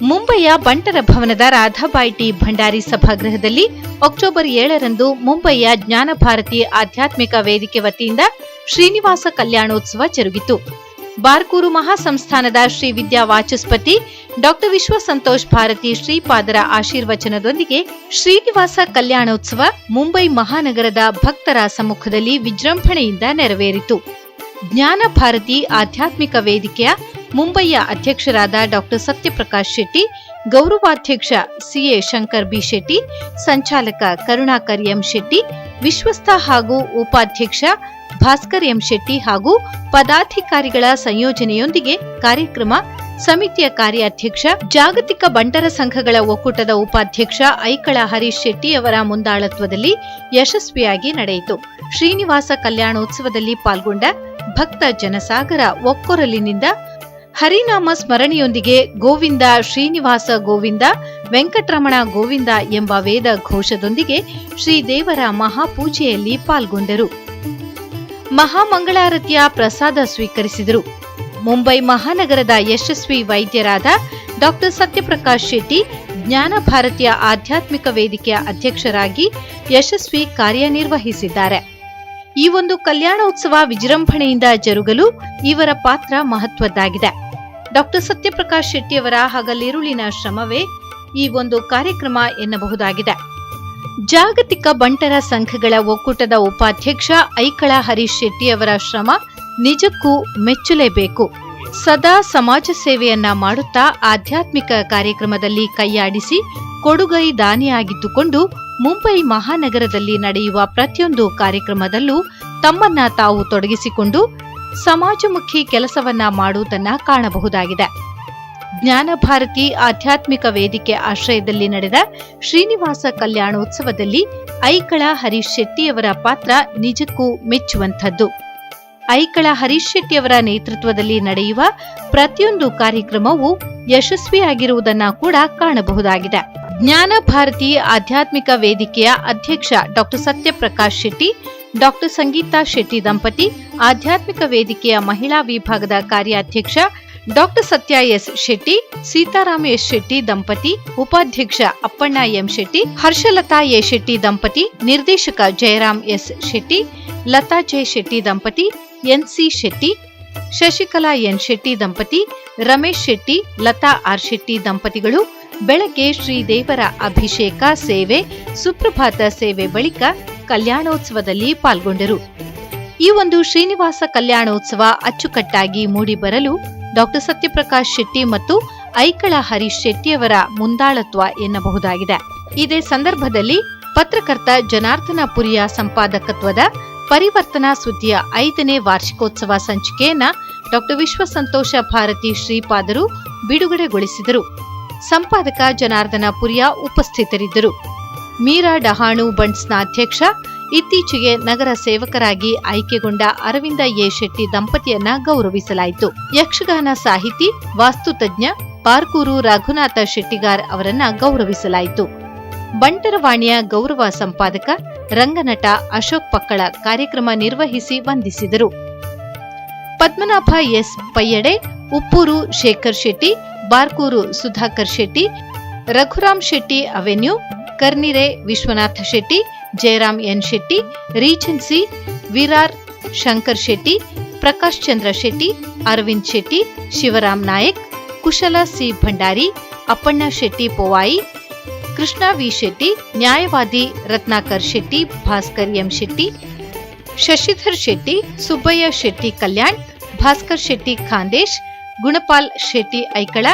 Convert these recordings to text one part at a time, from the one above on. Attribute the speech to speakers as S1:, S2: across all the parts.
S1: ಮುಂಬಯಿಯ ಬಂಟರ ಭವನದ Radhabai T Bhandari ಸಭಾಗೃಹದಲ್ಲಿ October 7ರಂದು ಮುಂಬಯಿಯ Jnanabharathi ಆಧ್ಯಾತ್ಮಿಕ ವೇದಿಕೆ ವತಿಯಿಂದ ಶ್ರೀನಿವಾಸ ಕಲ್ಯಾಣೋತ್ಸವ ಜರುಗಿತು. ಬಾರ್ಕೂರು ಮಹಾಸಂಸ್ಥಾನದ ಶ್ರೀ ವಿದ್ಯಾ ವಾಚಸ್ಪತಿ ಡಾ ವಿಶ್ವಸಂತೋಷ್ ಭಾರತಿ ಶ್ರೀಪಾದರ ಆಶೀರ್ವಚನದೊಂದಿಗೆ ಶ್ರೀನಿವಾಸ ಕಲ್ಯಾಣೋತ್ಸವ ಮುಂಬೈ ಮಹಾನಗರದ ಭಕ್ತರ ಸಮ್ಮುಖದಲ್ಲಿ ವಿಜೃಂಭಣೆಯಿಂದ ನೆರವೇರಿತು. ಜ್ಞಾನಭಾರತಿ ಆಧ್ಯಾತ್ಮಿಕ ವೇದಿಕೆಯ ಮುಂಬಯಿಯ ಅಧ್ಯಕ್ಷರಾದ ಡಾ ಸತ್ಯಪ್ರಕಾಶ್ ಶೆಟ್ಟಿ, ಗೌರವಾಧ್ಯಕ್ಷ ಸಿಎ ಶಂಕರ್ ಬಿ ಶೆಟ್ಟಿ, ಸಂಚಾಲಕ ಕರುಣಾಕರ್ ಎಂ ಶೆಟ್ಟಿ, ವಿಶ್ವಸ್ಥ ಹಾಗೂ ಉಪಾಧ್ಯಕ್ಷ ಭಾಸ್ಕರ್ ಎಂ ಶೆಟ್ಟಿ ಹಾಗೂ ಪದಾಧಿಕಾರಿಗಳ ಸಂಯೋಜನೆಯೊಂದಿಗೆ ಕಾರ್ಯಕ್ರಮ ಸಮಿತಿಯ ಕಾರ್ಯಾಧ್ಯಕ್ಷ, ಜಾಗತಿಕ ಬಂಟರ ಸಂಘಗಳ ಒಕ್ಕೂಟದ ಉಪಾಧ್ಯಕ್ಷ ಐಕಳ ಹರೀಶ್ ಶೆಟ್ಟಿ ಅವರ ಮುಂದಾಳತ್ವದಲ್ಲಿ ಯಶಸ್ವಿಯಾಗಿ ನಡೆಯಿತು. ಶ್ರೀನಿವಾಸ ಕಲ್ಯಾಣೋತ್ಸವದಲ್ಲಿ ಪಾಲ್ಗೊಂಡ ಭಕ್ತ ಜನಸಾಗರ ಒಕ್ಕೊರಲಿನಿಂದ ಹರಿನಾಮ ಸ್ಮರಣೆಯೊಂದಿಗೆ ಗೋವಿಂದ ಶ್ರೀನಿವಾಸ ಗೋವಿಂದ ವೆಂಕಟರಮಣ ಗೋವಿಂದ ಎಂಬ ವೇದ ಘೋಷದೊಂದಿಗೆ ಶ್ರೀದೇವರ ಮಹಾಪೂಜೆಯಲ್ಲಿ ಪಾಲ್ಗೊಂಡರು. ಮಹಾಮಂಗಳಾರತಿಯ ಪ್ರಸಾದ ಸ್ವೀಕರಿಸಿದರು. ಮುಂಬೈ ಮಹಾನಗರದ ಯಶಸ್ವಿ ವೈದ್ಯರಾದ ಡಾ ಸತ್ಯಪ್ರಕಾಶ್ ಶೆಟ್ಟಿ ಜ್ಞಾನಭಾರತಿಯ ಆಧ್ಯಾತ್ಮಿಕ ವೇದಿಕೆಯ ಅಧ್ಯಕ್ಷರಾಗಿ ಯಶಸ್ವಿ ಕಾರ್ಯನಿರ್ವಹಿಸಿದ್ದಾರೆ. ಈ ಒಂದು ಕಲ್ಯಾಣೋತ್ಸವ ವಿಜೃಂಭಣೆಯಿಂದ ಜರುಗಲು ಇವರ ಪಾತ್ರ ಮಹತ್ವದ್ದಾಗಿದೆ. ಡಾ ಸತ್ಯಪ್ರಕಾಶ್ ಶೆಟ್ಟಿಯವರ ಹಗಲಿರುಳಿನ ಶ್ರಮವೇ ಈ ಒಂದು ಕಾರ್ಯಕ್ರಮ ಎನ್ನಬಹುದಾಗಿದೆ. ಜಾಗತಿಕ ಬಂಟರ ಸಂಘಗಳ ಒಕ್ಕೂಟದ ಉಪಾಧ್ಯಕ್ಷ ಐಕಳ ಹರೀಶ್ ಶೆಟ್ಟಿಯವರ ಶ್ರಮ ನಿಜಕ್ಕೂ ಮೆಚ್ಚಲೇಬೇಕು. ಸದಾ ಸಮಾಜ ಸೇವೆಯನ್ನ ಮಾಡುತ್ತಾ ಆಧ್ಯಾತ್ಮಿಕ ಕಾರ್ಯಕ್ರಮದಲ್ಲಿ ಕೈಯಾಡಿಸಿ ಕೊಡುಗೈ ದಾನಿಯಾಗಿದ್ದುಕೊಂಡು ಮುಂಬೈ ಮಹಾನಗರದಲ್ಲಿ ನಡೆಯುವ ಪ್ರತಿಯೊಂದು ಕಾರ್ಯಕ್ರಮದಲ್ಲೂ ತಮ್ಮನ್ನ ತಾವು ತೊಡಗಿಸಿಕೊಂಡು ಸಮಾಜಮುಖಿ ಕೆಲಸವನ್ನ ಮಾಡುವುದನ್ನ ಕಾಣಬಹುದಾಗಿದೆ. ಜ್ಞಾನಭಾರತಿ ಆಧ್ಯಾತ್ಮಿಕ ವೇದಿಕೆ ಆಶ್ರಯದಲ್ಲಿ ನಡೆದ ಶ್ರೀನಿವಾಸ ಕಲ್ಯಾಣೋತ್ಸವದಲ್ಲಿ ಐಕಳ ಹರೀಶ್ ಶೆಟ್ಟಿಯವರ ಪಾತ್ರ ನಿಜಕ್ಕೂ ಮೆಚ್ಚುವಂಥದ್ದು. ಐಕಳ ಹರೀಶ್ ಶೆಟ್ಟಿಯವರ ನೇತೃತ್ವದಲ್ಲಿ ನಡೆಯುವ ಪ್ರತಿಯೊಂದು ಕಾರ್ಯಕ್ರಮವೂ ಯಶಸ್ವಿಯಾಗಿರುವುದನ್ನ ಕೂಡ ಕಾಣಬಹುದಾಗಿದೆ. ಜ್ಞಾನಭಾರತಿ ಆಧ್ಯಾತ್ಮಿಕ ವೇದಿಕೆಯ ಅಧ್ಯಕ್ಷ ಡಾ ಸತ್ಯಪ್ರಕಾಶ್ ಶೆಟ್ಟಿ, ಡಾ ಸಂಗೀತಾ ಶೆಟ್ಟಿ ದಂಪತಿ, ಆಧ್ಯಾತ್ಮಿಕ ವೇದಿಕೆಯ ಮಹಿಳಾ ವಿಭಾಗದ ಕಾರ್ಯಾಧ್ಯಕ್ಷ ಡಾ ಸತ್ಯ ಎಸ್ ಶೆಟ್ಟಿ, ಸೀತಾರಾಮ ಎಸ್ ಶೆಟ್ಟಿ ದಂಪತಿ, ಉಪಾಧ್ಯಕ್ಷ ಅಪ್ಪಣ್ಣ ಎಂ ಶೆಟ್ಟಿ, ಹರ್ಷಲತಾ ಎ ಶೆಟ್ಟಿ ದಂಪತಿ, ನಿರ್ದೇಶಕ ಜಯರಾಮ್ ಎಸ್ ಶೆಟ್ಟಿ, ಲತಾ ಜೆ ಶೆಟ್ಟಿ ದಂಪತಿ, ಎನ್ಸಿ ಶೆಟ್ಟಿ, ಶಶಿಕಲಾ ಎನ್ ಶೆಟ್ಟಿ ದಂಪತಿ, ರಮೇಶ್ ಶೆಟ್ಟಿ, ಲತಾ ಆರ್ ಶೆಟ್ಟಿ ದಂಪತಿಗಳು ಬೆಳಗ್ಗೆ ಶ್ರೀದೇವರ ಅಭಿಷೇಕ ಸೇವೆ, ಸುಪ್ರಭಾತ ಸೇವೆ ಬಳಿಕ ಕಲ್ಯಾಣೋತ್ಸವದಲ್ಲಿ ಪಾಲ್ಗೊಂಡರು. ಈ ಒಂದು ಶ್ರೀನಿವಾಸ ಕಲ್ಯಾಣೋತ್ಸವ ಅಚ್ಚುಕಟ್ಟಾಗಿ ಮೂಡಿಬರಲು ಡಾ ಸತ್ಯಪ್ರಕಾಶ್ ಶೆಟ್ಟಿ ಮತ್ತು ಐಕಳ ಹರೀಶ್ ಶೆಟ್ಟಿಯವರ ಮುಂದಾಳತ್ವ ಎನ್ನಬಹುದಾಗಿದೆ. ಇದೇ ಸಂದರ್ಭದಲ್ಲಿ ಪತ್ರಕರ್ತ ಜನಾರ್ದನ ಪುರಿಯ ಸಂಪಾದಕತ್ವದ ಪರಿವರ್ತನಾ ಸುದ್ದಿಯ 5ನೇ ವಾರ್ಷಿಕೋತ್ಸವ ಸಂಚಿಕೆಯನ್ನ ಡಾ ವಿಶ್ವಸಂತೋಷ ಭಾರತಿ ಶ್ರೀಪಾದರು ಬಿಡುಗಡೆಗೊಳಿಸಿದರು. ಸಂಪಾದಕ ಜನಾರ್ದನ ಪುರಿಯ ಉಪಸ್ಥಿತರಿದ್ದರು. ಮೀರಾ ಡಹಾಣು ಬಂಟ್ಸ್ನ ಅಧ್ಯಕ್ಷ, ಇತ್ತೀಚೆಗೆ ನಗರ ಸೇವಕರಾಗಿ ಆಯ್ಕೆಗೊಂಡ ಅರವಿಂದ ಎ ಶೆಟ್ಟಿ ದಂಪತಿಯನ್ನ ಗೌರವಿಸಲಾಯಿತು. ಯಕ್ಷಗಾನ ಸಾಹಿತಿ, ವಾಸ್ತುತಜ್ಞ ಬಾರ್ಕೂರು ರಘುನಾಥ ಶೆಟ್ಟಿಗಾರ್ ಅವರನ್ನ ಗೌರವಿಸಲಾಯಿತು. ಬಂಟರವಾಣಿಯ ಗೌರವ ಸಂಪಾದಕ ರಂಗನಟ ಅಶೋಕ್ ಪಕ್ಕಳ ಕಾರ್ಯಕ್ರಮ ನಿರ್ವಹಿಸಿ ವಂದಿಸಿದರು. Padmanabha S Payyade, Uppoor Shekhar Shetty, Barkur Sudhakar Shetty, Raghuram Shetty avenue, Karnire Vishwanath Shetty, Jayaram N Shetty, regency, Virar Shankar Shetty, Prakash Chandra Shetty, Arvind Shetty, Shivaram Nayak, Kushala C Bhandari, Appanna Shetty Powai, Krishna V Shetty, ನ್ಯಾಯವಾದಿ Ratnakar Shetty, Bhaskar M Shetty, Shashidhar Shetty, Subbaiah Shetty Kalyan, Bhaskar Shetty Khandesh, Gunapal Shetty Aikala,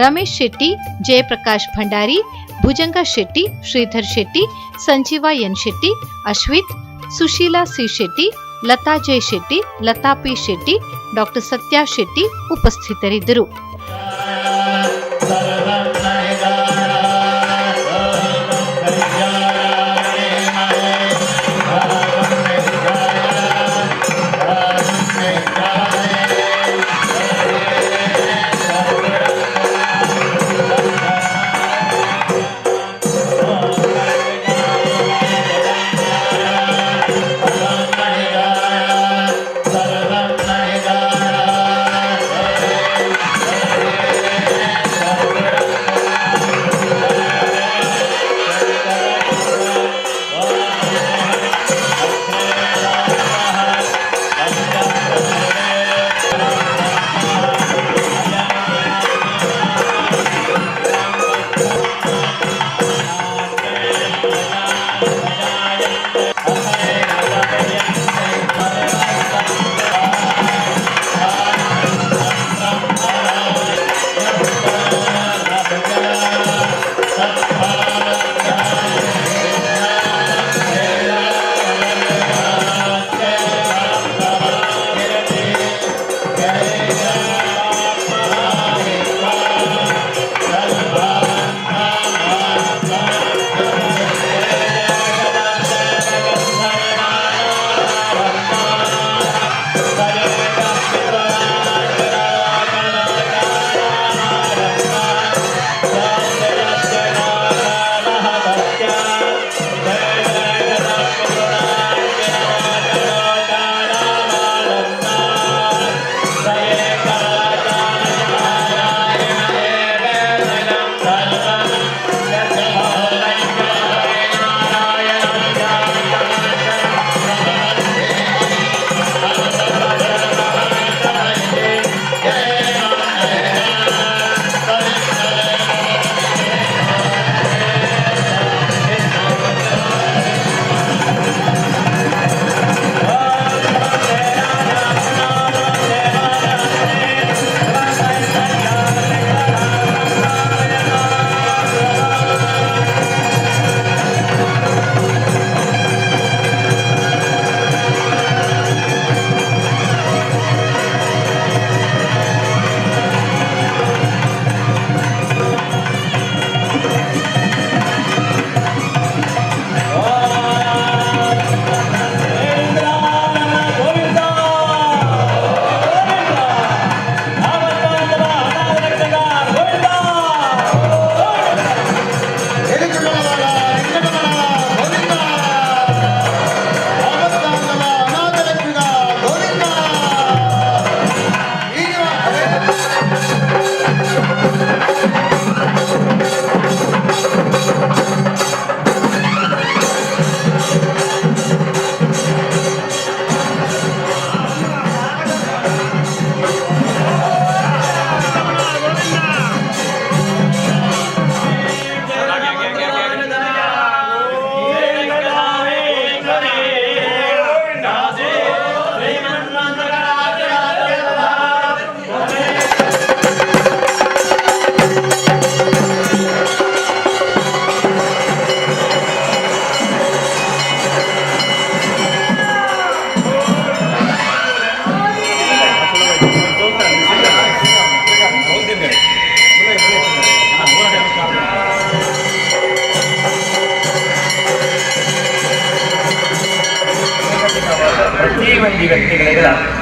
S1: Ramesh Shetty, Jayaprakash Bhandari, Bhujanga Shetty, Shridhar Shetty, Sanjeeva N Shetty, Ashwith, Sushila C Shetty, Latha J Shetty, Latha P Shetty, Dr Satya Shetty ಉಪಸ್ಥಿತರಿದ್ದರು.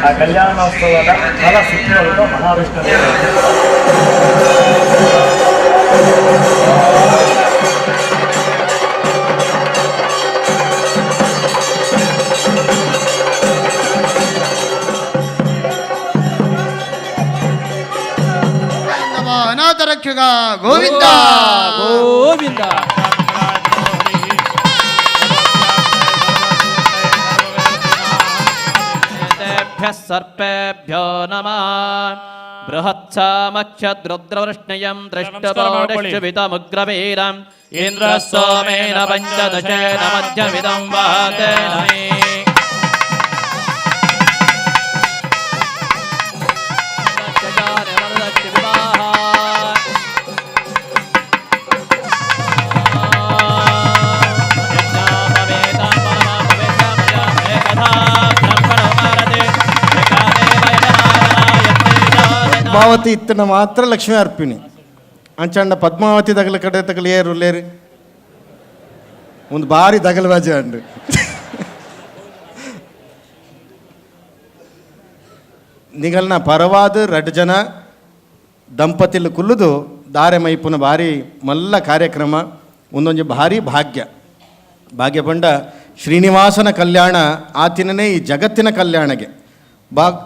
S2: ಆ ಕಲ್ಯಾಣೋತ್ಸವದ ಫಲ ಸಿಕ್ಕುವುದು ಮಹಾವಿಷ್ಣುವಿಗೆ.
S3: ಅನಾಥ ರಕ್ಷಕ ಗೋವಿಂದ
S4: ಗೋವಿಂದ. ಸರ್ಪೇಭ್ಯೋ ನಮಃ. ಬೃಹತ್ಸಾಮಕ್ಷದ್ರುದ್ರವೃಷ್ಣಯಂ ದೃಷ್ಟಪೌರುಷವಿತಮುಗ್ರವೀರಂ ಇಂದ್ರ ಸೋಮೇನ ಪಂಚದಶೇನ ಮಧ್ಯಮಿದಂ ವಾತೇನ ಮೇ.
S5: ಪದ್ಮಾವತಿ ಇತ್ತನ ಮಾತ್ರ ಲಕ್ಷ್ಮೀ ಅರ್ಪಿಣಿ ಅಂಚಂಡ ಪದ್ಮಾವತಿ ದಗಲ ಕಡೆ ತಗಲು ಏರು ಲೇರು ಒಂದು ಭಾರಿ ದಗಲವಾಜಿ ಅಂಡು ನಿಗಲ್ನ ಪರವಾದ 2 ಜನ ದಂಪತಿಲು ಕುಲ್ಲುದು ದಾರೆ ಮೈಪುನ ಭಾರಿ ಮಲ್ಲ ಕಾರ್ಯಕ್ರಮ ಒಂದೊಂದು ಭಾರಿ ಭಾಗ್ಯ ಪಂಡ ಶ್ರೀನಿವಾಸನ ಕಲ್ಯಾಣ ಆತಿನೇ ಈ ಜಗತ್ತಿನ ಕಲ್ಯಾಣಗೆ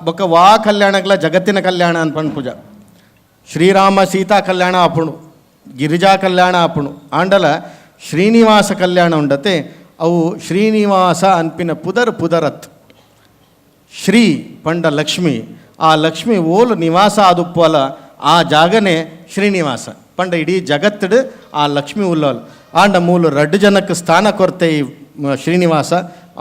S5: ಬೊಕ್ಕ ವಾ ಕಲ್ಯಾಣಗಳ ಜಗತ್ತಿನ ಕಲ್ಯಾಣ ಅನ್ಪಂಡು ಪೂಜ ಶ್ರೀರಾಮ ಸೀತಾ ಕಲ್ಯಾಣ ಆಪುಣು ಗಿರಿಜಾ ಕಲ್ಯಾಣ ಆಪುಣು ಆಂಡಲ ಶ್ರೀನಿವಾಸ ಕಲ್ಯಾಣ ಉಂಡತೆ ಅವು ಶ್ರೀನಿವಾಸ ಅನ್ಪಿನ ಪುದರತ್ ಶ್ರೀ ಪಂಡ ಲಕ್ಷ್ಮಿ ಆ ಲಕ್ಷ್ಮಿ ಓಲು ನಿವಾಸ ಆದುಪ್ಪಲ ಆ ಜಾಗನೇ ಶ್ರೀನಿವಾಸ ಪಂಡ ಇಡೀ ಜಗತ್ತಡು ಆ ಲಕ್ಷ್ಮಿ ಉಲ್ಲೋಲ್ ಆಂಡ ಮೂಲು 2 ಜನಕ್ಕೆ ಸ್ಥಾನ ಕೊರತೆ ಈ ಶ್ರೀನಿವಾಸ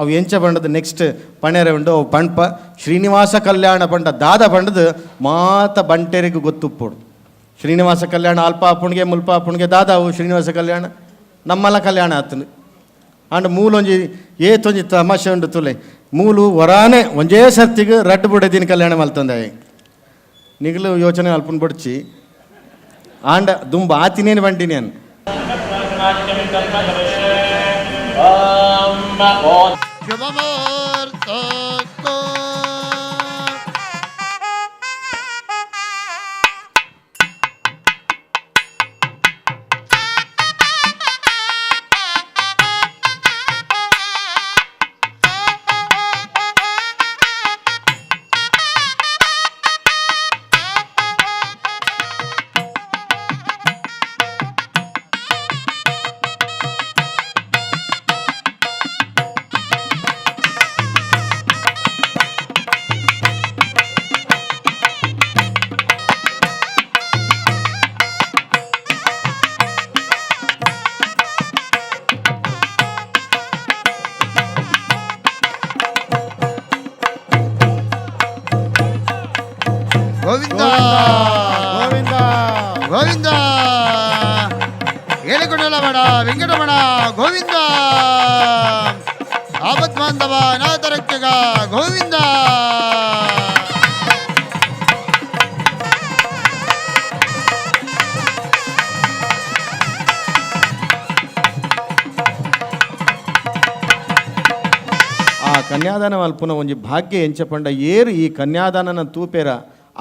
S5: ಅವು ಎಂಚ ಪಂಡದು ನೆಕ್ಸ್ಟ್ ಪಣೆರೆ ಉಂಡು ಅವು ಪಂಪ ಶ್ರೀನಿವಾಸ ಕಲ್ಯಾಣ ಪಂಡ ದಾದ ಪಂಡದು ಮಾತ ಬಂಟೆರಿಗೂ ಗೊತ್ತುಪ್ಪೋಡು ಶ್ರೀನಿವಾಸ ಕಲ್ಯಾಣ ಅಲ್ಪ ಅಪ್ಪುಣಿಗೆ ಮುಲ್ಪ ಅಪ್ಪುಣಿಗೆ ದಾದ ಅವು ಶ್ರೀನಿವಾಸ ಕಲ್ಯಾಣ ನಮ್ಮಲ್ಲ ಕಲ್ಯಾಣ ಆತನು ಆಂಡ ಮೂಲೊಂಜಿ ಏತೊಂಜಿ ತಮಾಷೆ ಉಂಡು ತುಲೆ ಮೂಲು ವರಾನೆ ಒಂಜೇ ಸರ್ತಿಗೆ 2 ಬುಡದಿನ ಕಲ್ಯಾಣ ಮಲ್ತಂದೆ ನಿಗಲು ಯೋಚನೆ ಅಲ್ಪನ್ ಬಡ್ಚಿ ಆಂಡ ದುಂಬ ಆತಿನೇನು ಬಂಟಿನಿ ಅನ್
S3: ಗೋವಿಂದ ಗೋವಿಂದ ಗೋವಿಂದ ಹೇಳಿಕೊಂಡಲಬೇಡ ವೆಂಕಟರಮಣ ಗೋವಿಂದ ಆಪತ್ ಬಾಂಧವ ಅನಾಥ ರಕ್ಷಕ ಗೋವಿಂದ
S5: ಆ ಕನ್ಯಾದಾನ ಮಲ್ಪುನ ಒಂಜಿ ಭಾಗ್ಯ ಎಂಚ ಪಂಡ ಏರು ಈ ಕನ್ಯಾದಾನನ ತೂಪೇರ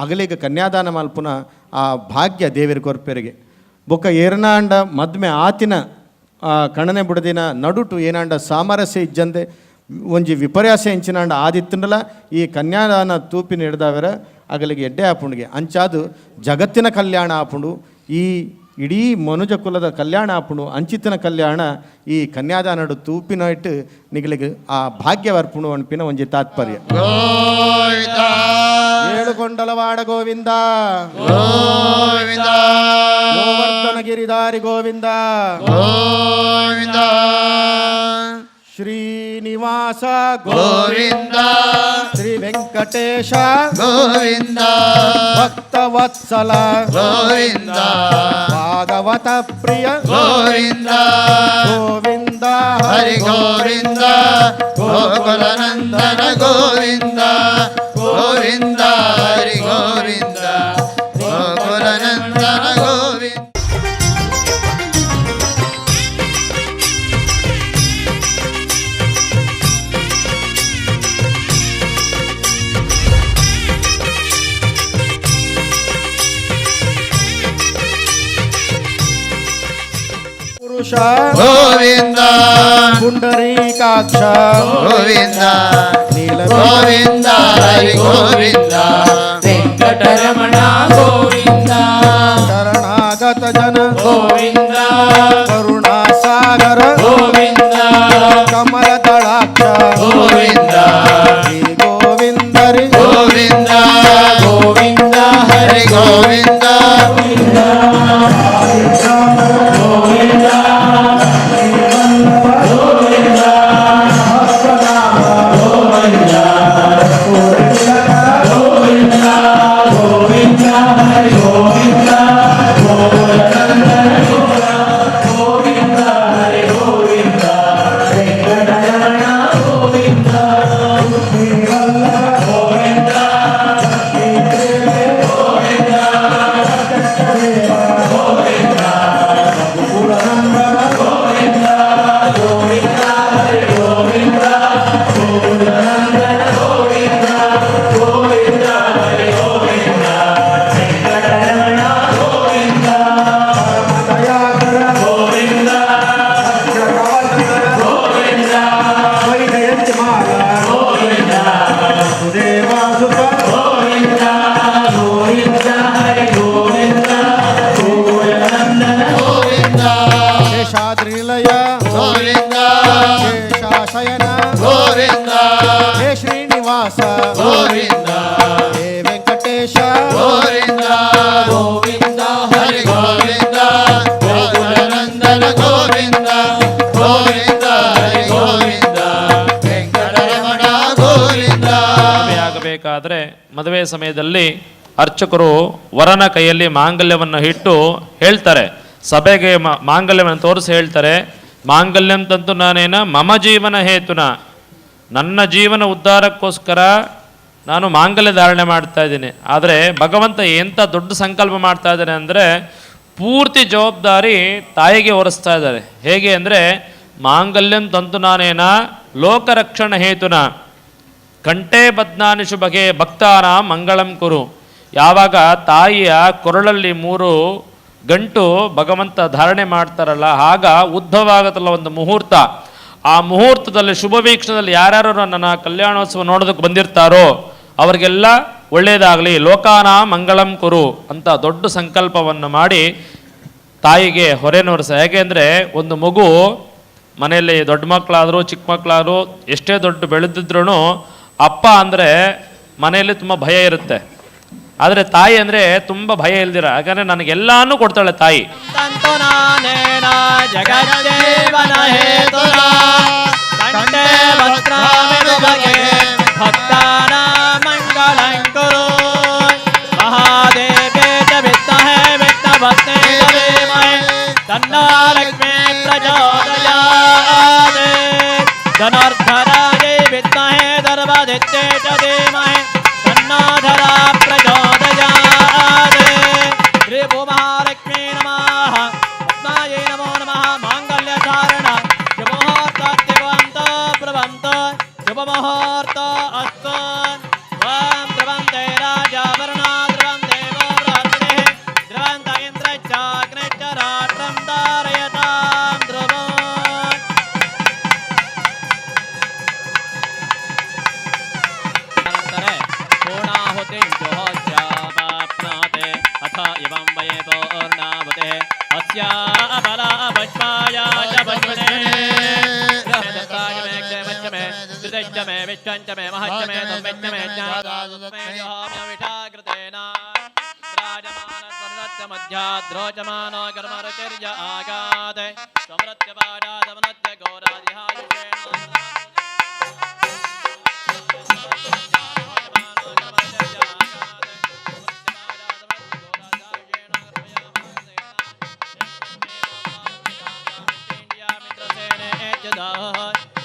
S5: ಅಗಲಿಗೆ ಕನ್ಯಾದಾನ ಮಲ್ಪುನ ಆ ಭಾಗ್ಯ ದೇವರ ಕೊರ್ಪೆರಿಗೆ ಬೊಕ್ಕ ಏರ್ನಾಂಡ ಮದ್ಮೆ ಆತಿನ ಕಣನೆ ಬುಡದಿನ ನಡುಟು ಏನಾಂಡ ಸಾಮರಸ್ಯ ಇಜ್ಜಂದೆ ಒಂಜಿ ವಿಪರ್ಯಾಸ ಎಂಚಿನಾಂಡ ಆದಿತ್ತಂಡಲ ಈ ಕನ್ಯಾದಾನ ತೂಪಿನ ಹಿಡ್ದಾವೆರ ಅಗಲಿಗೆ ಎಡ್ಡೆ ಆಪುಂಡಿಗೆ ಅಂಚಾದು ಜಗತ್ತಿನ ಕಲ್ಯಾಣ ಆಪುಂಡು ಈ ಇಡೀ ಮನುಜ ಕುಲದ ಕಲ್ಯಾಣ ಆಪುಂಡು ಅಂಚಿತ್ತಿನ ಕಲ್ಯಾಣ ಈ ಕನ್ಯಾದಾನಡು ತೂಪಿನ ಇಟ್ಟು ನಿಗಲಿಗೆ ಆ ಭಾಗ್ಯವರ್ಪುಣು ಅನ್ಪಿನ ಒಂಜಿ ತಾತ್ಪರ್ಯ ಏಳುಗೊಂಡಲವಾಡ ಗೋವಿಂದ
S3: ಗೋವಿಂದ
S5: ಗೋವರ್ಧನ ಗಿರಿಧಾರಿ ಗೋವಿಂದ
S3: ಗೋವಿಂದ
S5: ಶ್ರೀನಿವಾಸ
S3: ಗೋವಿಂದ
S5: ಶ್ರೀ ವೆಂಕಟೇಶ
S3: ಗೋವಿಂದ
S5: ಭಕ್ತವತ್ಸಲ
S3: ಗೋವಿಂದ
S5: ಭಾಗವತ ಪ್ರಿಯ
S3: ಗೋವಿಂದ
S5: ಗೋವಿಂದ
S3: ಹರಿ ಗೋವಿಂದ ಗೋಕುಲನಂದನ ಗೋವಿಂದ ಗೋವಿಂದ ಹರಿ ಗೋವಿಂದ ಗೋಕುಲನಂದನ ಗೋವಿಂದ ಗೋವಿಂದ
S5: ಪುಂಡರೀಕಾಕ್ಷ
S3: ಗೋವಿಂದ
S5: ನೀಲ
S3: ಗೋವಿಂದ ಹರಿ ಗೋವಿಂದ
S4: ವೆಂಕಟರಮಣ ಗೋವಿಂದ
S5: ಶರಣಾಗತ ಜನ
S4: ಗೋವಿಂದ
S5: ಕರುಣಾಸಾಗರ
S4: ಗೋವಿಂದ
S5: ಕಮಲ ದಳಾಕ್ಷ
S3: ಗೋವಿಂದ
S5: ಶ್ರೀ ಗೋವಿಂದರಿ
S3: ಗೋವಿಂದ
S4: ಗೋವಿಂದ
S3: ಹರಿ ಗೋವಿಂದ
S5: ಶೇಷಾದ್ರಿಲಯ
S3: ಗೋವಿಂದ
S5: ಶೇಷಾಶಯನ
S3: ಗೋವಿಂದ
S5: ಹೇ ಶ್ರೀನಿವಾಸ
S3: ಗೋವಿಂದ
S5: ಹೇ ವೆಂಕಟೇಶ
S3: ಗೋವಿಂದ
S4: ಗೋವಿಂದ
S3: ಹರಿ ಗೋವಿಂದ ಗೋಕುಲನಂದನ ಗೋವಿಂದ ಗೋವಿಂದ ಹರಿ ಗೋವಿಂದ ವೆಂಕಟರಮಣ ಗೋವಿಂದ.
S6: ಆಗಬೇಕಾದ್ರೆ ಮದುವೆ ಸಮಯದಲ್ಲಿ ಅರ್ಚಕರು ವರನ ಕೈಯಲ್ಲಿ ಮಾಂಗಲ್ಯವನ್ನು ಇಟ್ಟು ಹೇಳ್ತಾರೆ, ಸಭೆಗೆ ಮಾಂಗಲ್ಯವನ್ನು ತೋರಿಸಿ ಹೇಳ್ತಾರೆ, ಮಾಂಗಲ್ಯಂ ತಂತು ನಾನೇನ ಮಮ ಜೀವನ ಹೇತುನ, ನನ್ನ ಜೀವನ ಉದ್ಧಾರಕ್ಕೋಸ್ಕರ ನಾನು ಮಾಂಗಲ್ಯ ಧಾರಣೆ ಮಾಡ್ತಾ ಇದ್ದೀನಿ. ಆದರೆ ಭಗವಂತ ಎಂಥ ದೊಡ್ಡ ಸಂಕಲ್ಪ ಮಾಡ್ತಾ ಇದ್ದಾನೆ ಅಂದರೆ ಪೂರ್ತಿ ಜವಾಬ್ದಾರಿ ತಾಯಿಗೆ ಹೊರಿಸ್ತಾ ಇದ್ದಾರೆ. ಹೇಗೆ ಅಂದರೆ ಮಾಂಗಲ್ಯಂ ತಂತು ನಾನೇನ ಲೋಕರಕ್ಷಣ ಹೇತುನ ಕಂಠೇ ಬದ್ನಾನಿ ಶುಭಗೆ ಭಕ್ತಾನ ಮಂಗಳಂ ಕುರು. ಯಾವಾಗ ತಾಯಿಯ ಕೊರಳಲ್ಲಿ 3 ಗಂಟು ಭಗವಂತ ಧಾರಣೆ ಮಾಡ್ತಾರಲ್ಲ, ಆಗ ಉದ್ಧವಾಗತ್ತಲ್ಲ ಒಂದು ಮುಹೂರ್ತ. ಆ ಮುಹೂರ್ತದಲ್ಲಿ ಶುಭ ವೀಕ್ಷಣದಲ್ಲಿ ಯಾರ್ಯಾರು ನನ್ನ ಕಲ್ಯಾಣೋತ್ಸವ ನೋಡೋದಕ್ಕೆ ಬಂದಿರ್ತಾರೋ ಅವರಿಗೆಲ್ಲ ಒಳ್ಳೆಯದಾಗಲಿ, ಲೋಕಾನ ಮಂಗಳಂ ಕುರು ಅಂತ ದೊಡ್ಡ ಸಂಕಲ್ಪವನ್ನು ಮಾಡಿ ತಾಯಿಗೆ ಹೊರೆನೋರಿಸ. ಹೇಗೆ ಅಂದರೆ ಒಂದು ಮಗು ಮನೆಯಲ್ಲಿ ದೊಡ್ಡ ಮಕ್ಕಳಾದರೂ ಚಿಕ್ಕ ಮಕ್ಕಳಾದರೂ ಎಷ್ಟೇ ದೊಡ್ಡ ಬೆಳೆದಿದ್ರೂ ಅಪ್ಪ ಅಂದರೆ ಮನೆಯಲ್ಲಿ ತುಂಬ ಭಯ ಇರುತ್ತೆ. ಆದರೆ ತಾಯಿ ಅಂದರೆ ತುಂಬ ಭಯ ಇಲ್ದಿರ, ಯಾಕಂದರೆ ನನಗೆಲ್ಲಾನು ಕೊಡ್ತಾಳೆ ತಾಯಿ.
S4: ತಂತು ನಾನೇನ ಜಗಜ್ಜೀವನ ಹೇತುನ ಕಂಠೇ ಭದ್ರಾಮಿ ಭಗೆ ಭಕ್ತಾನ ಮಂಗಳಂ ಕುರು. ಮಹಾದೇವೇ ಚ ವಿದ್ಮಹೇ ವಿಷ್ಣುಪತ್ನೇ ಧೀಮಹಿ ತನ್ನೋ ಲಕ್ಷ್ಮೀ ಪ್ರಚೋದಯಾತ್. ಧನುರ್ಧರಾಯ ವಿದ್ಮಹೇ ಧರ್ಮದಿತ್ಯೇ ಚ ಧೀಮಹಿ ತನ್ನೋ ಧರಾ ಪ್ರಚೋದಯಾತ್. ಶ್ರೀ ಭೂಮಹಾಲಕ್ಷ್ಮೀ ನಮಃ. ರತ್ನಾಯೈ ನಮೋ ನಮಃ. ಮಾಂಗಲ್ಯ ಧಾರಣ ಶುಭಮುಹೂರ್ತ ಪ್ರವಂತ ಶುಭಮುಹೂರ್ತ ಅಸ್ತು. ಓಂ ಧ್ರುವಂತೆ ರಾಜಾಭರಣ ಧ್ರುವಂ ದೇವೋ ಬೃಹಸ್ಪತಿಃ ಧ್ರುವಂತ ಇಂದ್ರಶ್ಚಾಗ್ನಿಶ್ಚ ರಾಷ್ಟ್ರಂ ಧಾರಯತಾಂ ಧ್ರುವೋ. ಅನಂತರ ಪೂರ್ಣಾಹುತಿಂ ಜುಹೋಚ್ಚಾಪ್ನಾತೆ ಅಥ ಇವಂ ವಯೇ ಪೂರ್ಣಾಹುತೆ ಅಸ್ಯಾ ಬಲ ಭಸ್ಮಾಯ ಚ ಭಸ್ಮನೆ ದತ್ತಾಯ ಮೇ ಕ್ಷೇಮಚ್ಚ ಮೇ ಧೃತಶ್ಚ ಮೇ ವಿಶ್ವಂಚ ಮೇ ಮಹಚ್ಚ ಮೇ ಸಂವೆಚ್ಚ ಮೇ ಜ್ಞಾನಮೇ ಜಹಾಮ್ಯವಿಷಾಕೃತೇನ ರಾಜಮಾನ ಸರ್ವತ್ಯ ಮಧ್ಯಾದ್ರೋಚಮಾನೋ ಕರ್ಮರುಚಿರ್ಯ ಆಗಾದೆ ಸಮೃತ್ಯ ಪಾದಾದಮನತ್ಯ ಘೋರಾದಿಹಾಯುಷೇಣ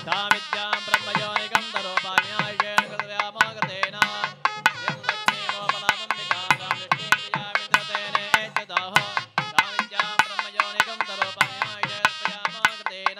S4: तामिद्यां ब्रह्मयोनिकं तरोपान्यायेन कृतव्यामोकृतेन यं लक्ष्मीमोपलामम्बिकां लक्ष्मीप्रियामिन्द्रसेन एच्युतः तामिद्यां ब्रह्मयोनिकं तरोपान्यायेन कृतव्यामोकृतेन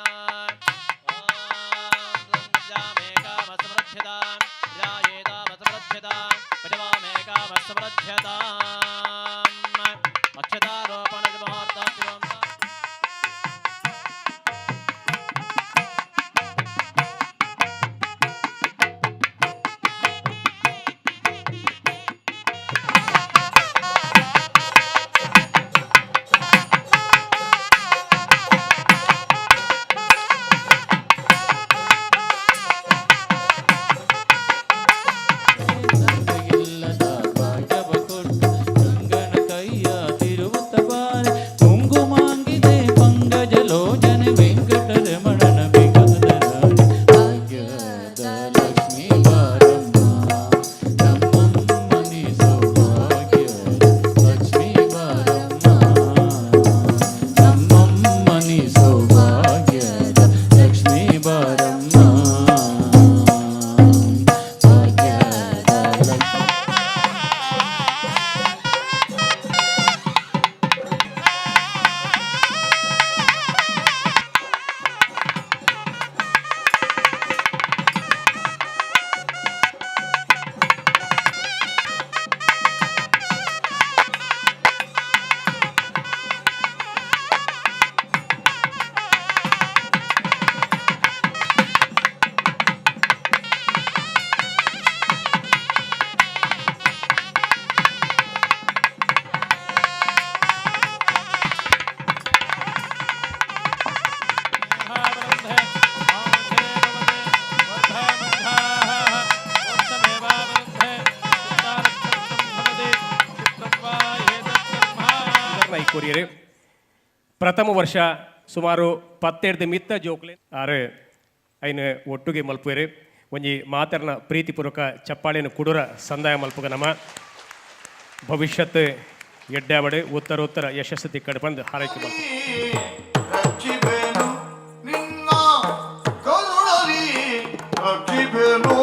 S7: ಮಲ್ಪುರಿಯರು ಪ್ರಥಮ ವರ್ಷ ಸುಮಾರು 12 ಮಿತ್ತ ಜೋಕ್ಲೆ ಆರು ಐನು ಒಟ್ಟುಗೆ ಮಲ್ಪುಯರು ಒಂಜಿ ಮಾತರ್ನ ಪ್ರೀತಿಪೂರ್ವಕ ಚಪ್ಪಾಳೆಯನ್ನು ಕುಡುರ ಸಂದಾಯ ಮಲ್ಪುಗ ನಮ್ಮ ಭವಿಷ್ಯತ್ ಎಡ್ಡಾವಡು ಉತ್ತರೋತ್ತರ ಯಶಸ್ಸು ತಿಕ್ಕಡು ಬಂದು ಹಾರೈಕೆ ಮಲ್ಪು
S3: ನಿನ್ನ ಕರುಣಲಿ ರಕ್ಷಿಬೆನು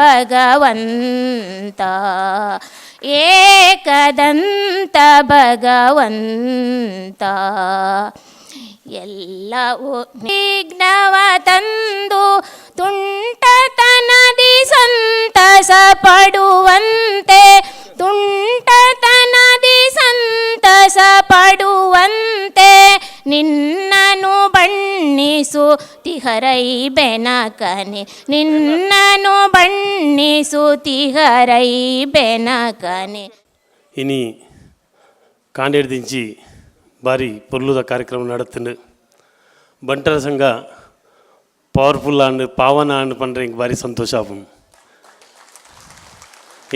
S8: ಭಗವಂತ ಏಕದಂತ ಭಗವಂತ ಎಲ್ಲವೂ ವಿಘ್ನವ ತಂದು ತುಂಟತನದಿ ಸಂತಸ ಪಡುವಂತೆ ತುಂಟತನದಿ ಸಂತಸ ಪಡುವಂತೆ ನಿನ್ನನು ಬಣ್ಣಿಸುತ್ತಿಹರೈ ಬೆನಕನೆ ನಿನ್ನನು ಬಣ್ಣಿಸುತ್ತಿಹರೈ ಬೆನಕನೆ
S9: ಇನಿ ಕಾಂಡೇಡ್ದಿಂಚಿ ಭಾರಿ ಪೊರ್ಲುದ ಕಾರ್ಯಕ್ರಮ ನಡತ್ತುಂಡು ಬಂಟರ ಸಂಘ ಪವರ್ಫುಲ್ ಆಂಡ್ ಪಾವನ ಆಂಡ್ ಪಂಡ್ರೆ ಭಾರಿ ಸಂತೋಷ ಆಪುಂ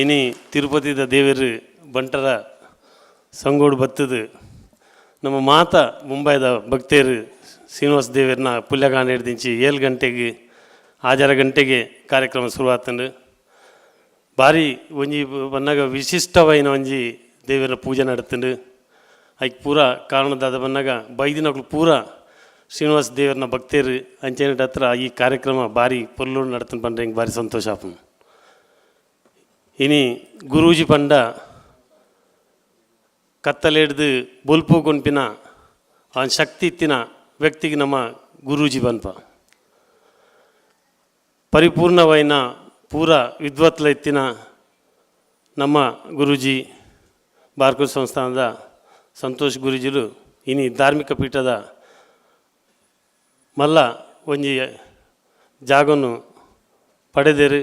S9: ಇನಿ ತಿರುಪತಿದ ದೇವರು ಬಂಟರ ಸಂಗೋಡು ಬತ್ತದು ನಮ್ಮ ಮಾತ ಮುಂಬೈದ ಭಕ್ತರು ಶ್ರೀನಿವಾಸ ದೇವರನ್ನ ಪುಲ್ಯಗಾಂಡ ಹಿಡ್ದಿಂಚಿ 7 ಗಂಟೆಗೆ 6 ಗಂಟೆಗೆ ಕಾರ್ಯಕ್ರಮ ಶುರುವಾತಂಡು ಭಾರಿ ಒಂಜಿ ಬನ್ನಾಗ ವಿಶಿಷ್ಟವಾಯಿನ ಒಂಜಿ ದೇವರ ಪೂಜೆ ನಡತ್ತುಂಡು ಐಕ್ ಪೂರ ಕಾರಣದಾದ ಬನ್ನಾಗ ಬೈದಿನಗಳು ಪೂರ ಶ್ರೀನಿವಾಸ ದೇವರನ್ನ ಭಕ್ತರು ಅಂಚೆನಟ ಹತ್ರ ಈ ಕಾರ್ಯಕ್ರಮ ಭಾರಿ ಪೊರ್ಲು ನಡತಂಡು ಪಂಡ್ರೆ ಹಿಂಗೆ ಭಾರಿ ಸಂತೋಷ ಆಪುಂ ಇನಿ ಗುರೂಜಿ ಪಂಡ ಕತ್ತಲೆಡ್ದು ಬೊಲ್ಪು ಕೊಂಪಿನ ಅವನ ಶಕ್ತಿ ಇತ್ತಿನ ವ್ಯಕ್ತಿಗೆ ನಮ್ಮ ಗುರೂಜಿ ಬನ್ಪ ಪರಿಪೂರ್ಣವಾಯಿನ ಪೂರ ವಿದ್ವತ್ಲ ಎತ್ತಿನ ನಮ್ಮ ಗುರೂಜಿ ಬಾರ್ಕೂರ್ ಸಂಸ್ಥಾನದ ಸಂತೋಷ್ ಗುರೂಜಿಲು ಇನಿ ಧಾರ್ಮಿಕ ಪೀಠದ ಮಲ್ಲ ಒಂಜಿ ಜಾಗವನ್ನು ಪಡೆದೇರು